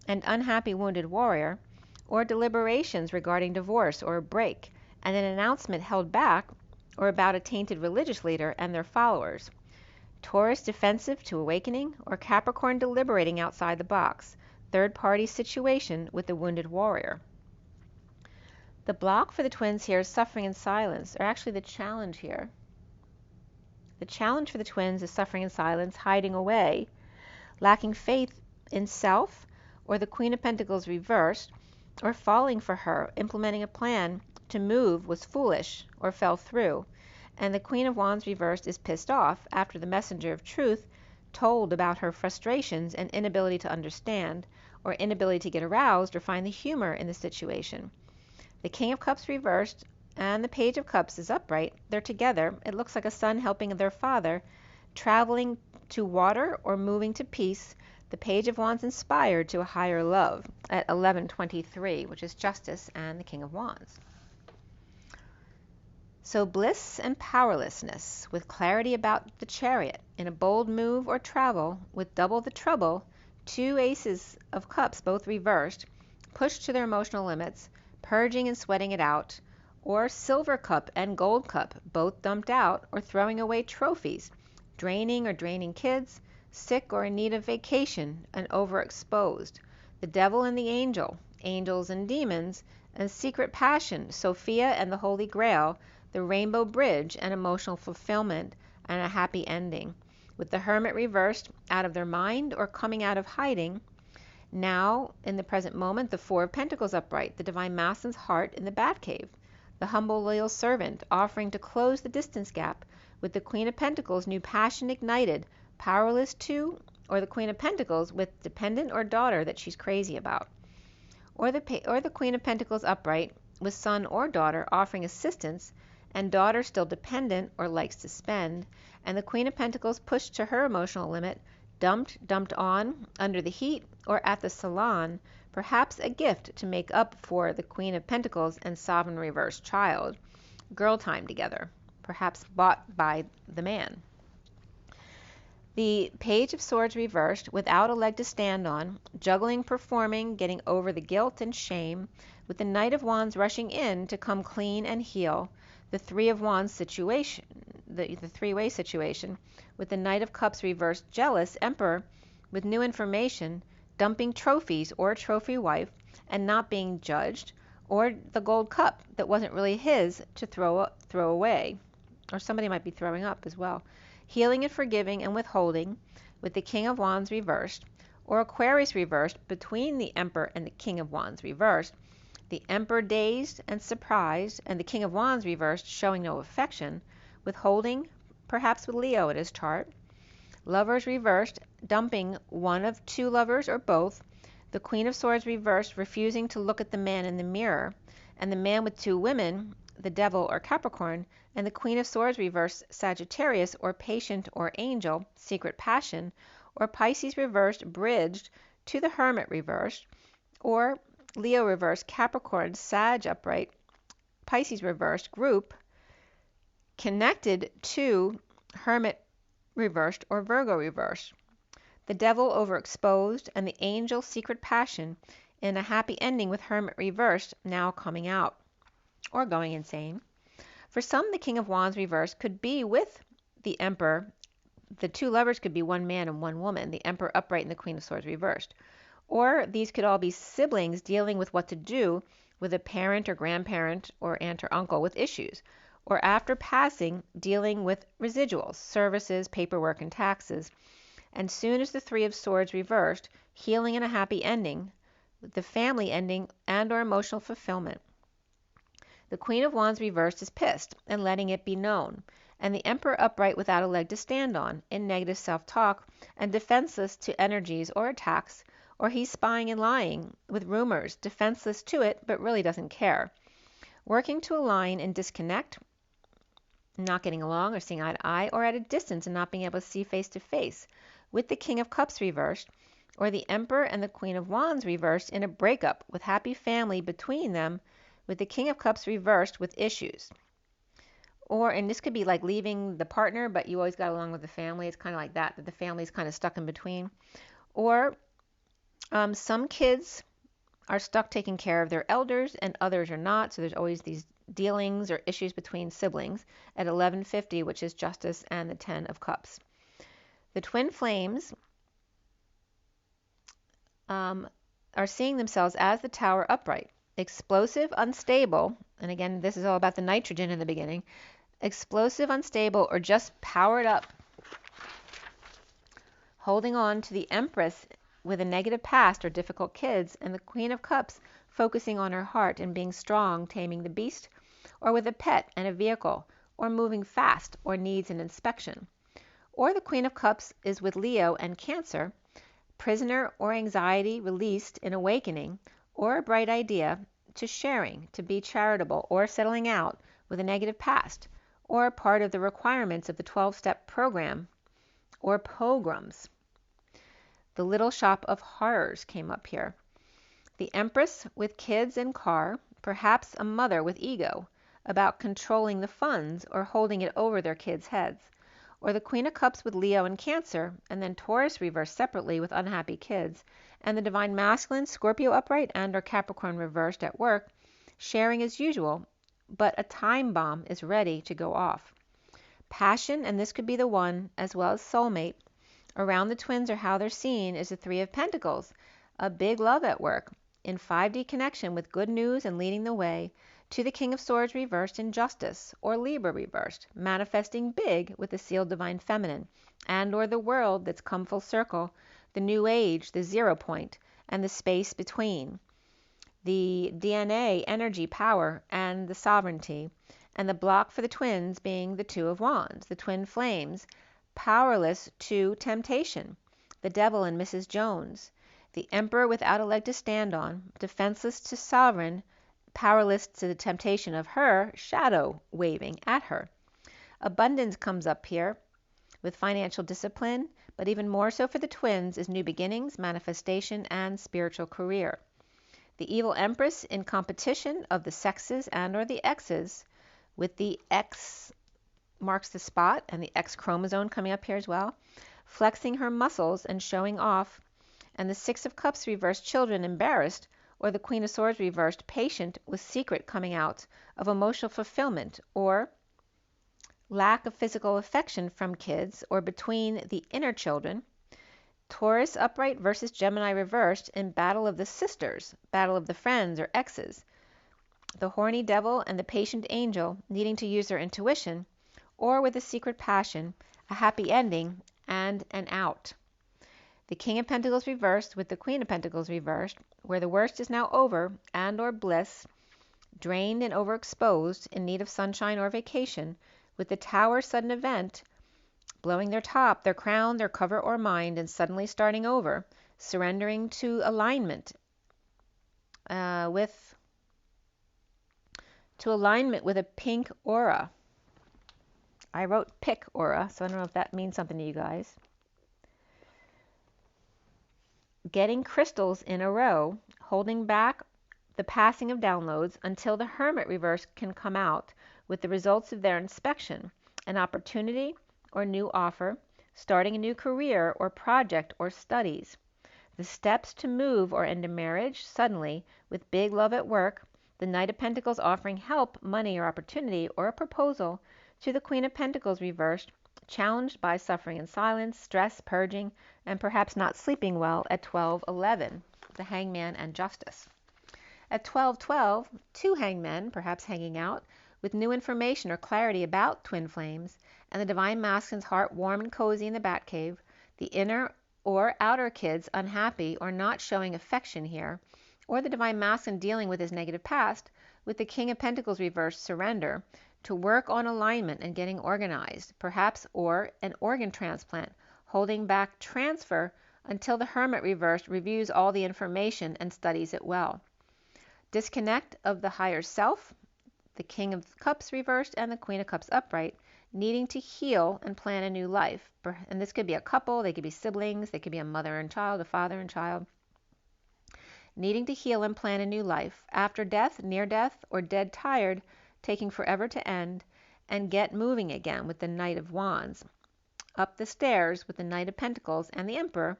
and unhappy wounded warrior, or deliberations regarding divorce or a break, and an announcement held back, or about a tainted religious leader and their followers. Taurus defensive to awakening, or Capricorn deliberating outside the box, third-party situation with the wounded warrior. The block for the twins here is suffering in silence, or actually the challenge here. The challenge for the twins is suffering in silence, hiding away, lacking faith in self, or the Queen of Pentacles reversed, or falling for her, implementing a plan to move was foolish or fell through, and the Queen of Wands reversed is pissed off after the messenger of truth told about her frustrations and inability to understand, or inability to get aroused or find the humor in the situation. The King of Cups reversed and the Page of Cups is upright. They're together. It looks like a son helping their father, traveling to water or moving to peace. The Page of Wands inspired to a higher love at 11:23, which is justice and the King of Wands. So bliss and powerlessness, with clarity about the Chariot, in a bold move or travel with double the trouble, two Aces of Cups both reversed, pushed to their emotional limits, purging and sweating it out, or Silver Cup and Gold Cup both dumped out or throwing away trophies, draining kids, sick or in need of vacation, and overexposed. The Devil and the Angel, angels and demons, and secret passion, Sophia and the Holy Grail, the Rainbow Bridge and emotional fulfillment and a happy ending, with the Hermit reversed, out of their mind or coming out of hiding. Now, in the present moment, the Four of Pentacles upright, the Divine Masculine's heart in the Batcave, the humble loyal servant offering to close the distance gap, with the Queen of Pentacles, new passion ignited, powerless to, or the Queen of Pentacles with dependent or daughter that she's crazy about, or the Queen of Pentacles upright with son or daughter offering assistance, and daughter still dependent or likes to spend, and the Queen of Pentacles pushed to her emotional limit, dumped on, under the heat, or at the salon, perhaps a gift to make up for the Queen of Pentacles and Sovereign reversed child, girl time together, perhaps bought by the man. The Page of Swords reversed, without a leg to stand on, juggling, performing, getting over the guilt and shame, with the Knight of Wands rushing in to come clean and heal, the Three of Wands situation, the three-way situation, with the Knight of Cups reversed, jealous Emperor with new information, dumping trophies or trophy wife and not being judged, or the Gold Cup that wasn't really his to throw away, or somebody might be throwing up as well. Healing and forgiving and withholding, with the King of Wands reversed, or Aquarius reversed between the Emperor and the King of Wands reversed, the Emperor dazed and surprised, and the King of Wands reversed showing no affection, withholding, perhaps with Leo in his chart. Lovers reversed, dumping one of two lovers or both, the Queen of Swords reversed, refusing to look at the man in the mirror, and the man with two women, the Devil or Capricorn, and the Queen of Swords reversed, Sagittarius or patient or angel, secret passion, or Pisces reversed, bridged to the Hermit reversed, or Leo reversed, Capricorn, Sag upright, Pisces reversed, group, connected to Hermit reversed or Virgo reversed. The Devil overexposed, and the Angel secret passion in a happy ending with Hermit reversed, now coming out or going insane. For some, the King of Wands reversed could be with the Emperor. The two lovers could be one man and one woman, the Emperor upright and the Queen of Swords reversed. Or these could all be siblings dealing with what to do with a parent or grandparent or aunt or uncle with issues, or after passing, dealing with residuals, services, paperwork, and taxes. And soon as the Three of Swords reversed, healing and a happy ending, the family ending and or emotional fulfillment. The Queen of Wands reversed is pissed and letting it be known, and the Emperor upright without a leg to stand on, in negative self-talk and defenseless to energies or attacks, or he's spying and lying with rumors, defenseless to it but really doesn't care. Working to align and disconnect, not getting along or seeing eye to eye, or at a distance and not being able to see face to face, with the King of Cups reversed, or the Emperor and the Queen of Wands reversed in a breakup with happy family between them, with the King of Cups reversed with issues. Or, and this could be like leaving the partner, but you always got along with the family. It's kind of like that the family's kind of stuck in between. Or some kids are stuck taking care of their elders and others are not. So there's always these dealings or issues between siblings at 1150, which is Justice and the Ten of Cups. The twin flames are seeing themselves as the Tower upright. Explosive, unstable, and again, this is all about the nitrogen in the beginning. Explosive, unstable, or just powered up. Holding on to the Empress with a negative past or difficult kids, and the Queen of Cups focusing on her heart and being strong, taming the beast, or with a pet and a vehicle, or moving fast, or needs an inspection. Or the Queen of Cups is with Leo and Cancer, prisoner or anxiety released in awakening, or a bright idea to sharing, to be charitable, or settling out with a negative past, or part of the requirements of the 12-step program, or pogroms. The Little Shop of Horrors came up here. The Empress with kids and car, perhaps a mother with ego, about controlling the funds or holding it over their kids' heads. Or the Queen of Cups with Leo and Cancer, and then Taurus reversed separately with unhappy kids, and the Divine Masculine, Scorpio upright, and or Capricorn reversed at work, sharing as usual, but a time bomb is ready to go off. Passion, and this could be the one, as well as soulmate, around the twins or how they're seen is the Three of Pentacles, a big love at work, in 5D connection with good news and leading the way, to the King of Swords reversed in Justice, or Libra reversed, manifesting big with the sealed Divine Feminine, and or the world that's come full circle, the new age, the 0 point, and the space between, the DNA, energy, power, and the sovereignty, and the block for the twins being the Two of Wands, the twin flames, powerless to temptation, the Devil and Mrs. Jones, the Emperor without a leg to stand on, defenseless to sovereign, powerless to the temptation of her, shadow waving at her. Abundance comes up here with financial discipline, but even more so for the twins is new beginnings, manifestation, and spiritual career. The Evil Empress in competition of the sexes and or the X's, with the X marks the spot and the X chromosome coming up here as well, flexing her muscles and showing off, and the Six of Cups reversed, children embarrassed, or the Queen of Swords reversed, patient with secret coming out of emotional fulfillment or lack of physical affection from kids or between the inner children. Taurus upright versus Gemini reversed in battle of the sisters, battle of the friends or exes. The horny devil and the patient angel needing to use their intuition, or with a secret passion, a happy ending, and an out. The King of Pentacles reversed with the Queen of Pentacles reversed, where the worst is now over, and or bliss, drained and overexposed, in need of sunshine or vacation, with the Tower sudden event, blowing their top, their crown, their cover or mind, and suddenly starting over, surrendering to alignment with a pink aura. I wrote pick aura, so I don't know if that means something to you guys. Getting crystals in a row, holding back the passing of downloads until the Hermit reverse can come out with the results of their inspection, an opportunity or new offer, starting a new career or project or studies. The steps to move or end a marriage suddenly with big love at work, the Knight of Pentacles offering help, money or opportunity, or a proposal to the Queen of Pentacles reversed, challenged by suffering in silence, stress, purging, and perhaps not sleeping well at 12:11. the Hangman and Justice. At 12:12, two hangmen, perhaps hanging out, with new information or clarity about twin flames, and the Divine Masculine's heart warm and cozy in the Batcave, the inner or outer kids unhappy or not showing affection here, or the Divine Masculine dealing with his negative past, with the King of Pentacles reversed surrender, to work on alignment and getting organized, perhaps, or an organ transplant, holding back transfer until the Hermit reversed reviews all the information and studies it well. Disconnect of the higher self, the King of Cups reversed and the Queen of Cups upright, needing to heal and plan a new life. And this could be a couple, they could be siblings, they could be a mother and child, a father and child. Needing to heal and plan a new life. After death, near death, or dead tired, taking forever to end, and get moving again with the Knight of Wands. Up the stairs with the Knight of Pentacles and the Emperor,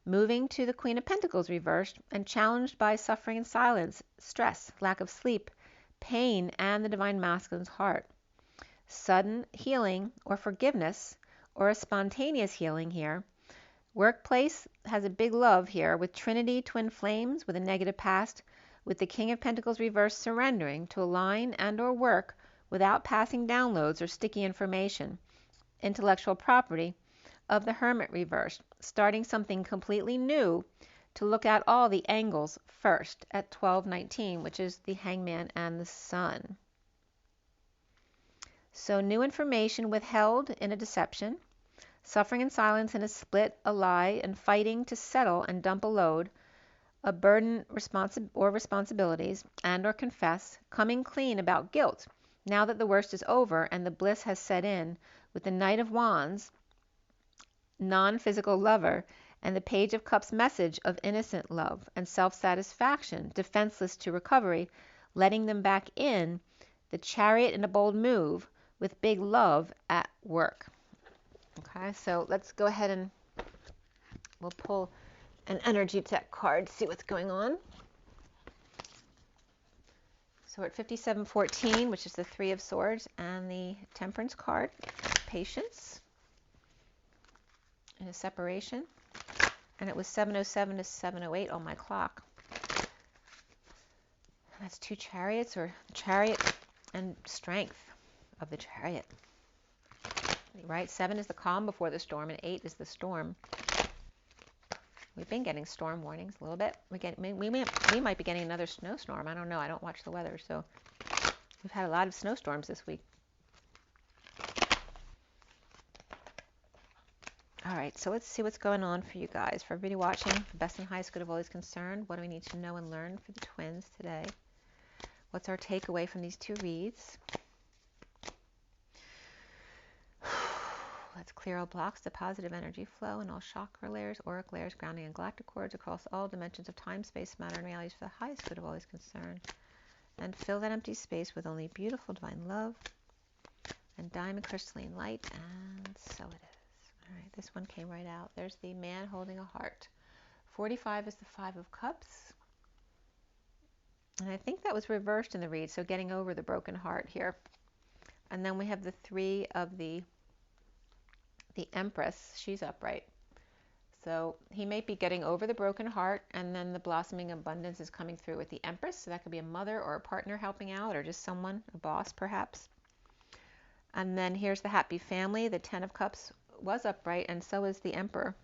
moving to the Queen of Pentacles reversed, and challenged by suffering and silence, stress, lack of sleep, pain, and the Divine Masculine's heart. Sudden healing or forgiveness, or a spontaneous healing here. Workplace has a big love here with Trinity twin flames with a negative past, with the King of Pentacles reversed surrendering to align and or work without passing downloads or sticky information. Intellectual property of the Hermit reversed, starting something completely new to look at all the angles first at 12:19, which is the Hangman and the Sun. So new information withheld in a deception, suffering in silence in a split, a lie, and fighting to settle and dump a load, a burden or responsibilities, and or confess, coming clean about guilt, now that the worst is over and the bliss has set in, with the Knight of Wands, non-physical lover, and the Page of Cups message of innocent love and self-satisfaction, defenseless to recovery, letting them back in, the Chariot in a bold move, with big love at work. Okay, so let's go ahead and we'll pull an energy deck card, see what's going on. So we're at 5714, which is the Three of Swords, and the Temperance card, patience, and a separation. And it was 7:07 to 7:08 on my clock. That's two chariots, or chariot and strength of the chariot. Right? 7 is the calm before the storm, and 8 is the storm. We've been getting storm warnings a little bit. We might be getting another snowstorm. I don't know. I don't watch the weather, so we've had a lot of snowstorms this week. All right, so let's see what's going on for you guys. For everybody watching, best and highest good of all is concerned. What do we need to know and learn for the twins today? What's our takeaway from these two reads? Let's clear all blocks to positive energy flow in all chakra layers, auric layers, grounding, and galactic cords across all dimensions of time, space, matter, and realities for the highest good of all is concerned. And fill that empty space with only beautiful divine love and diamond crystalline light, and so it is. All right, this one came right out. There's the man holding a heart. 45 is the Five of Cups. And I think that was reversed in the read, so getting over the broken heart here. And then we have the Three of the Empress. She's upright. So he may be getting over the broken heart, and then the blossoming abundance is coming through with the Empress. So that could be a mother or a partner helping out, or just someone, a boss perhaps. And then here's the happy family. The Ten of Cups was upright, and so is the Emperor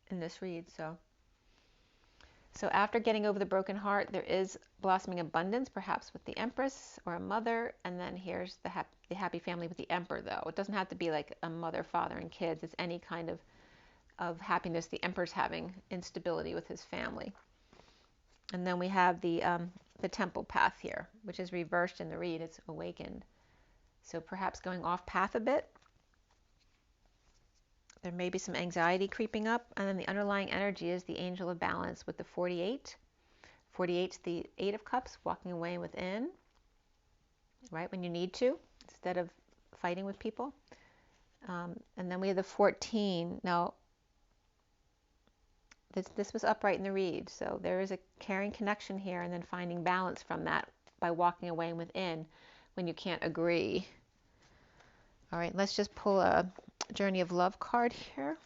in this read. So after getting over the broken heart, there is blossoming abundance, perhaps with the Empress or a mother. And then here's the happy family with the Emperor, though. It doesn't have to be like a mother, father, and kids. It's any kind of happiness the Emperor's having, instability with his family. And then we have the Temple path here, which is reversed in the read. It's awakened. So perhaps going off path a bit. There may be some anxiety creeping up, and then the underlying energy is the Angel of Balance with the 48. 48's the Eight of Cups, walking away within, right, when you need to, instead of fighting with people. And then we have the 14. Now, this was upright in the read, so there is a caring connection here, and then finding balance from that by walking away within when you can't agree. All right, let's just pull a Journey of Love card here.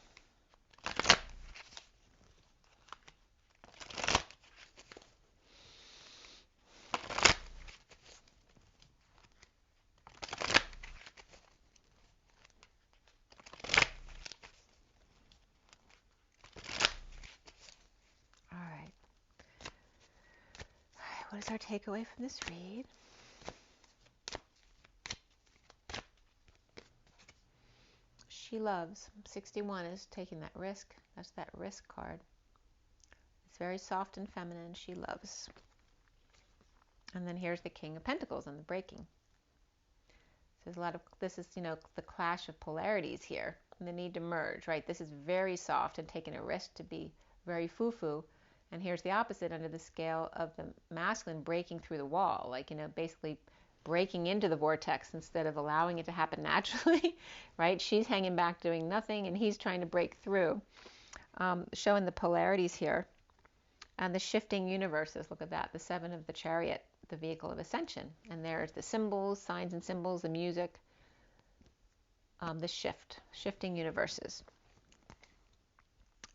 what is our takeaway from this read? She loves. 61 is taking that risk. That's that risk card. It's very soft and feminine. She loves. And then here's the King of Pentacles and the breaking. So there's a lot of, this is, the clash of polarities here. And the need to merge, right? This is very soft and taking a risk to be very foo-foo. And here's the opposite end of the scale of the masculine breaking through the wall. Like, basically breaking into the vortex instead of allowing it to happen naturally, right? She's hanging back doing nothing and he's trying to break through. Showing the polarities here. And the shifting universes, look at that, the 7 of the Chariot, the vehicle of ascension. And there's the symbols, signs and symbols, the music, the shifting universes.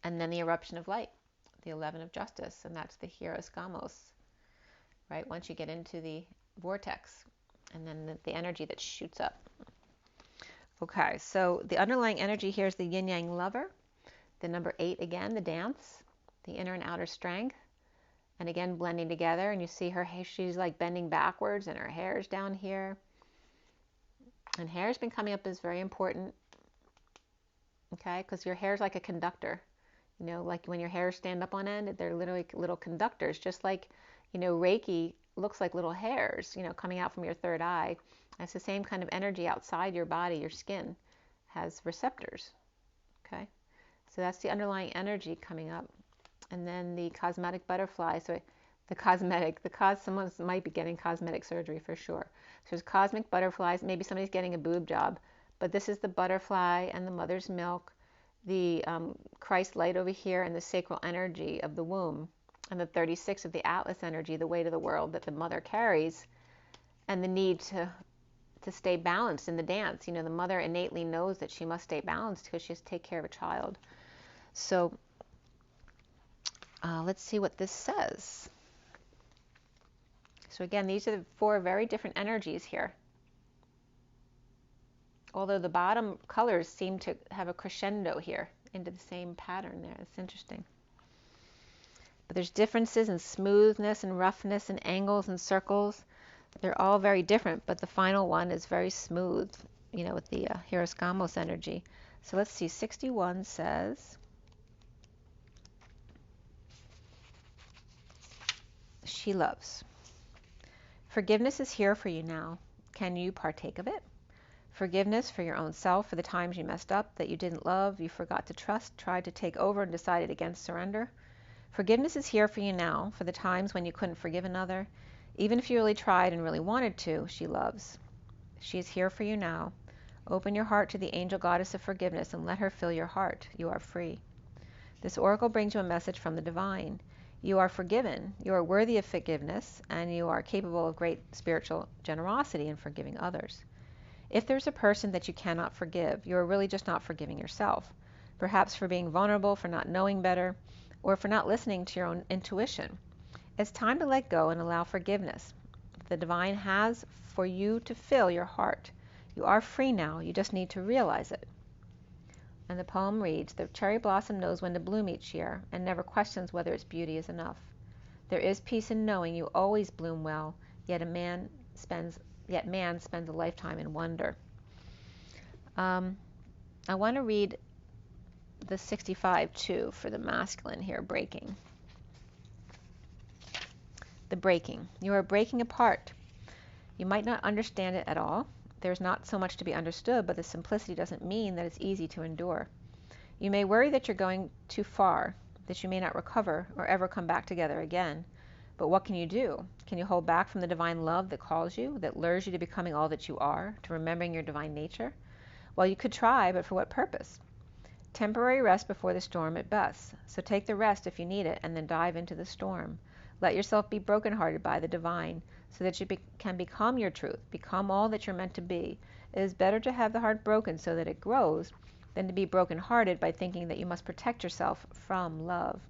And then the eruption of light, the 11 of justice, and that's the Hieros Gamos, right? Once you get into the vortex, and then the energy that shoots up. Okay, so the underlying energy here is the yin-yang lover, the number 8 again, the dance, the inner and outer strength, and again blending together. And you see her, she's like bending backwards and her hair's down here. And hair's been coming up as very important, okay, because your hair's like a conductor. Like when your hairs stand up on end, they're literally little conductors, just like, Reiki looks like little hairs, coming out from your third eye. It's the same kind of energy outside your body. Your skin has receptors, okay? So that's the underlying energy coming up. And then the cosmetic butterfly. So someone might be getting cosmetic surgery for sure. So there's cosmic butterflies. Maybe somebody's getting a boob job. But this is the butterfly and the mother's milk, the Christ light over here, and the sacral energy of the womb, and the 36 of the Atlas energy, the weight of the world that the mother carries, and the need to stay balanced in the dance. The mother innately knows that she must stay balanced because she has to take care of a child. So let's see what this says. So again, these are the 4 very different energies here. Although the bottom colors seem to have a crescendo here into the same pattern there. It's interesting. But there's differences in smoothness and roughness and angles and circles. They're all very different, but the final one is very smooth, with the Hieros Gamos energy. So let's see, 61 says, she loves. Forgiveness is here for you now. Can you partake of it? Forgiveness for your own self, for the times you messed up, that you didn't love, you forgot to trust, tried to take over and decided against surrender. Forgiveness is here for you now, for the times when you couldn't forgive another. Even if you really tried and really wanted to, she loves. She is here for you now. Open your heart to the angel goddess of forgiveness and let her fill your heart. You are free. This oracle brings you a message from the divine. You are forgiven, you are worthy of forgiveness, and you are capable of great spiritual generosity in forgiving others. If there's a person that you cannot forgive, you are really just not forgiving yourself, perhaps for being vulnerable, for not knowing better, or for not listening to your own intuition. It's time to let go and allow forgiveness. The divine has for you to fill your heart. You are free now, you just need to realize it. And the poem reads, the cherry blossom knows when to bloom each year and never questions whether its beauty is enough. There is peace in knowing you always bloom well, yet man spends a lifetime in wonder. I want to read the 65 too for the masculine here, breaking. The breaking. You are breaking apart. You might not understand it at all. There's not so much to be understood, but the simplicity doesn't mean that it's easy to endure. You may worry that you're going too far, that you may not recover or ever come back together again. But what can you do? Can you hold back from the divine love that calls you, that lures you to becoming all that you are, to remembering your divine nature? Well, you could try, but for what purpose? Temporary rest before the storm at best. So take the rest if you need it, and then dive into the storm. Let yourself be brokenhearted by the divine, so that you can become your truth, become all that you're meant to be. It is better to have the heart broken so that it grows, than to be brokenhearted by thinking that you must protect yourself from love.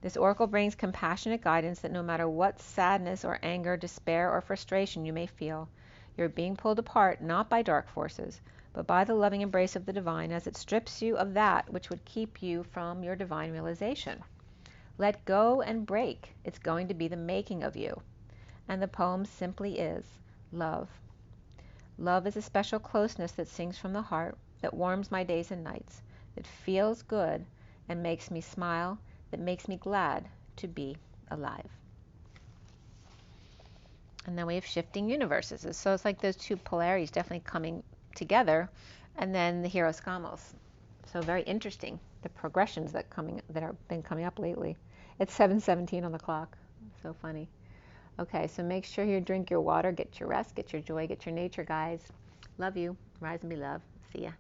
This oracle brings compassionate guidance that no matter what sadness or anger, despair or frustration you may feel, you're being pulled apart not by dark forces, but by the loving embrace of the divine as it strips you of that which would keep you from your divine realization. Let go and break. It's going to be the making of you. And the poem simply is love. Love is a special closeness that sings from the heart, that warms my days and nights, that feels good and makes me smile, that makes me glad to be alive. And then we have shifting universes. So it's like those two polarities definitely coming together. And then the Hieros Gamos. So very interesting, the progressions that have been coming up lately. It's 7:17 on the clock. So funny. Okay, so make sure you drink your water, get your rest, get your joy, get your nature, guys. Love you. Rise and be loved. See ya.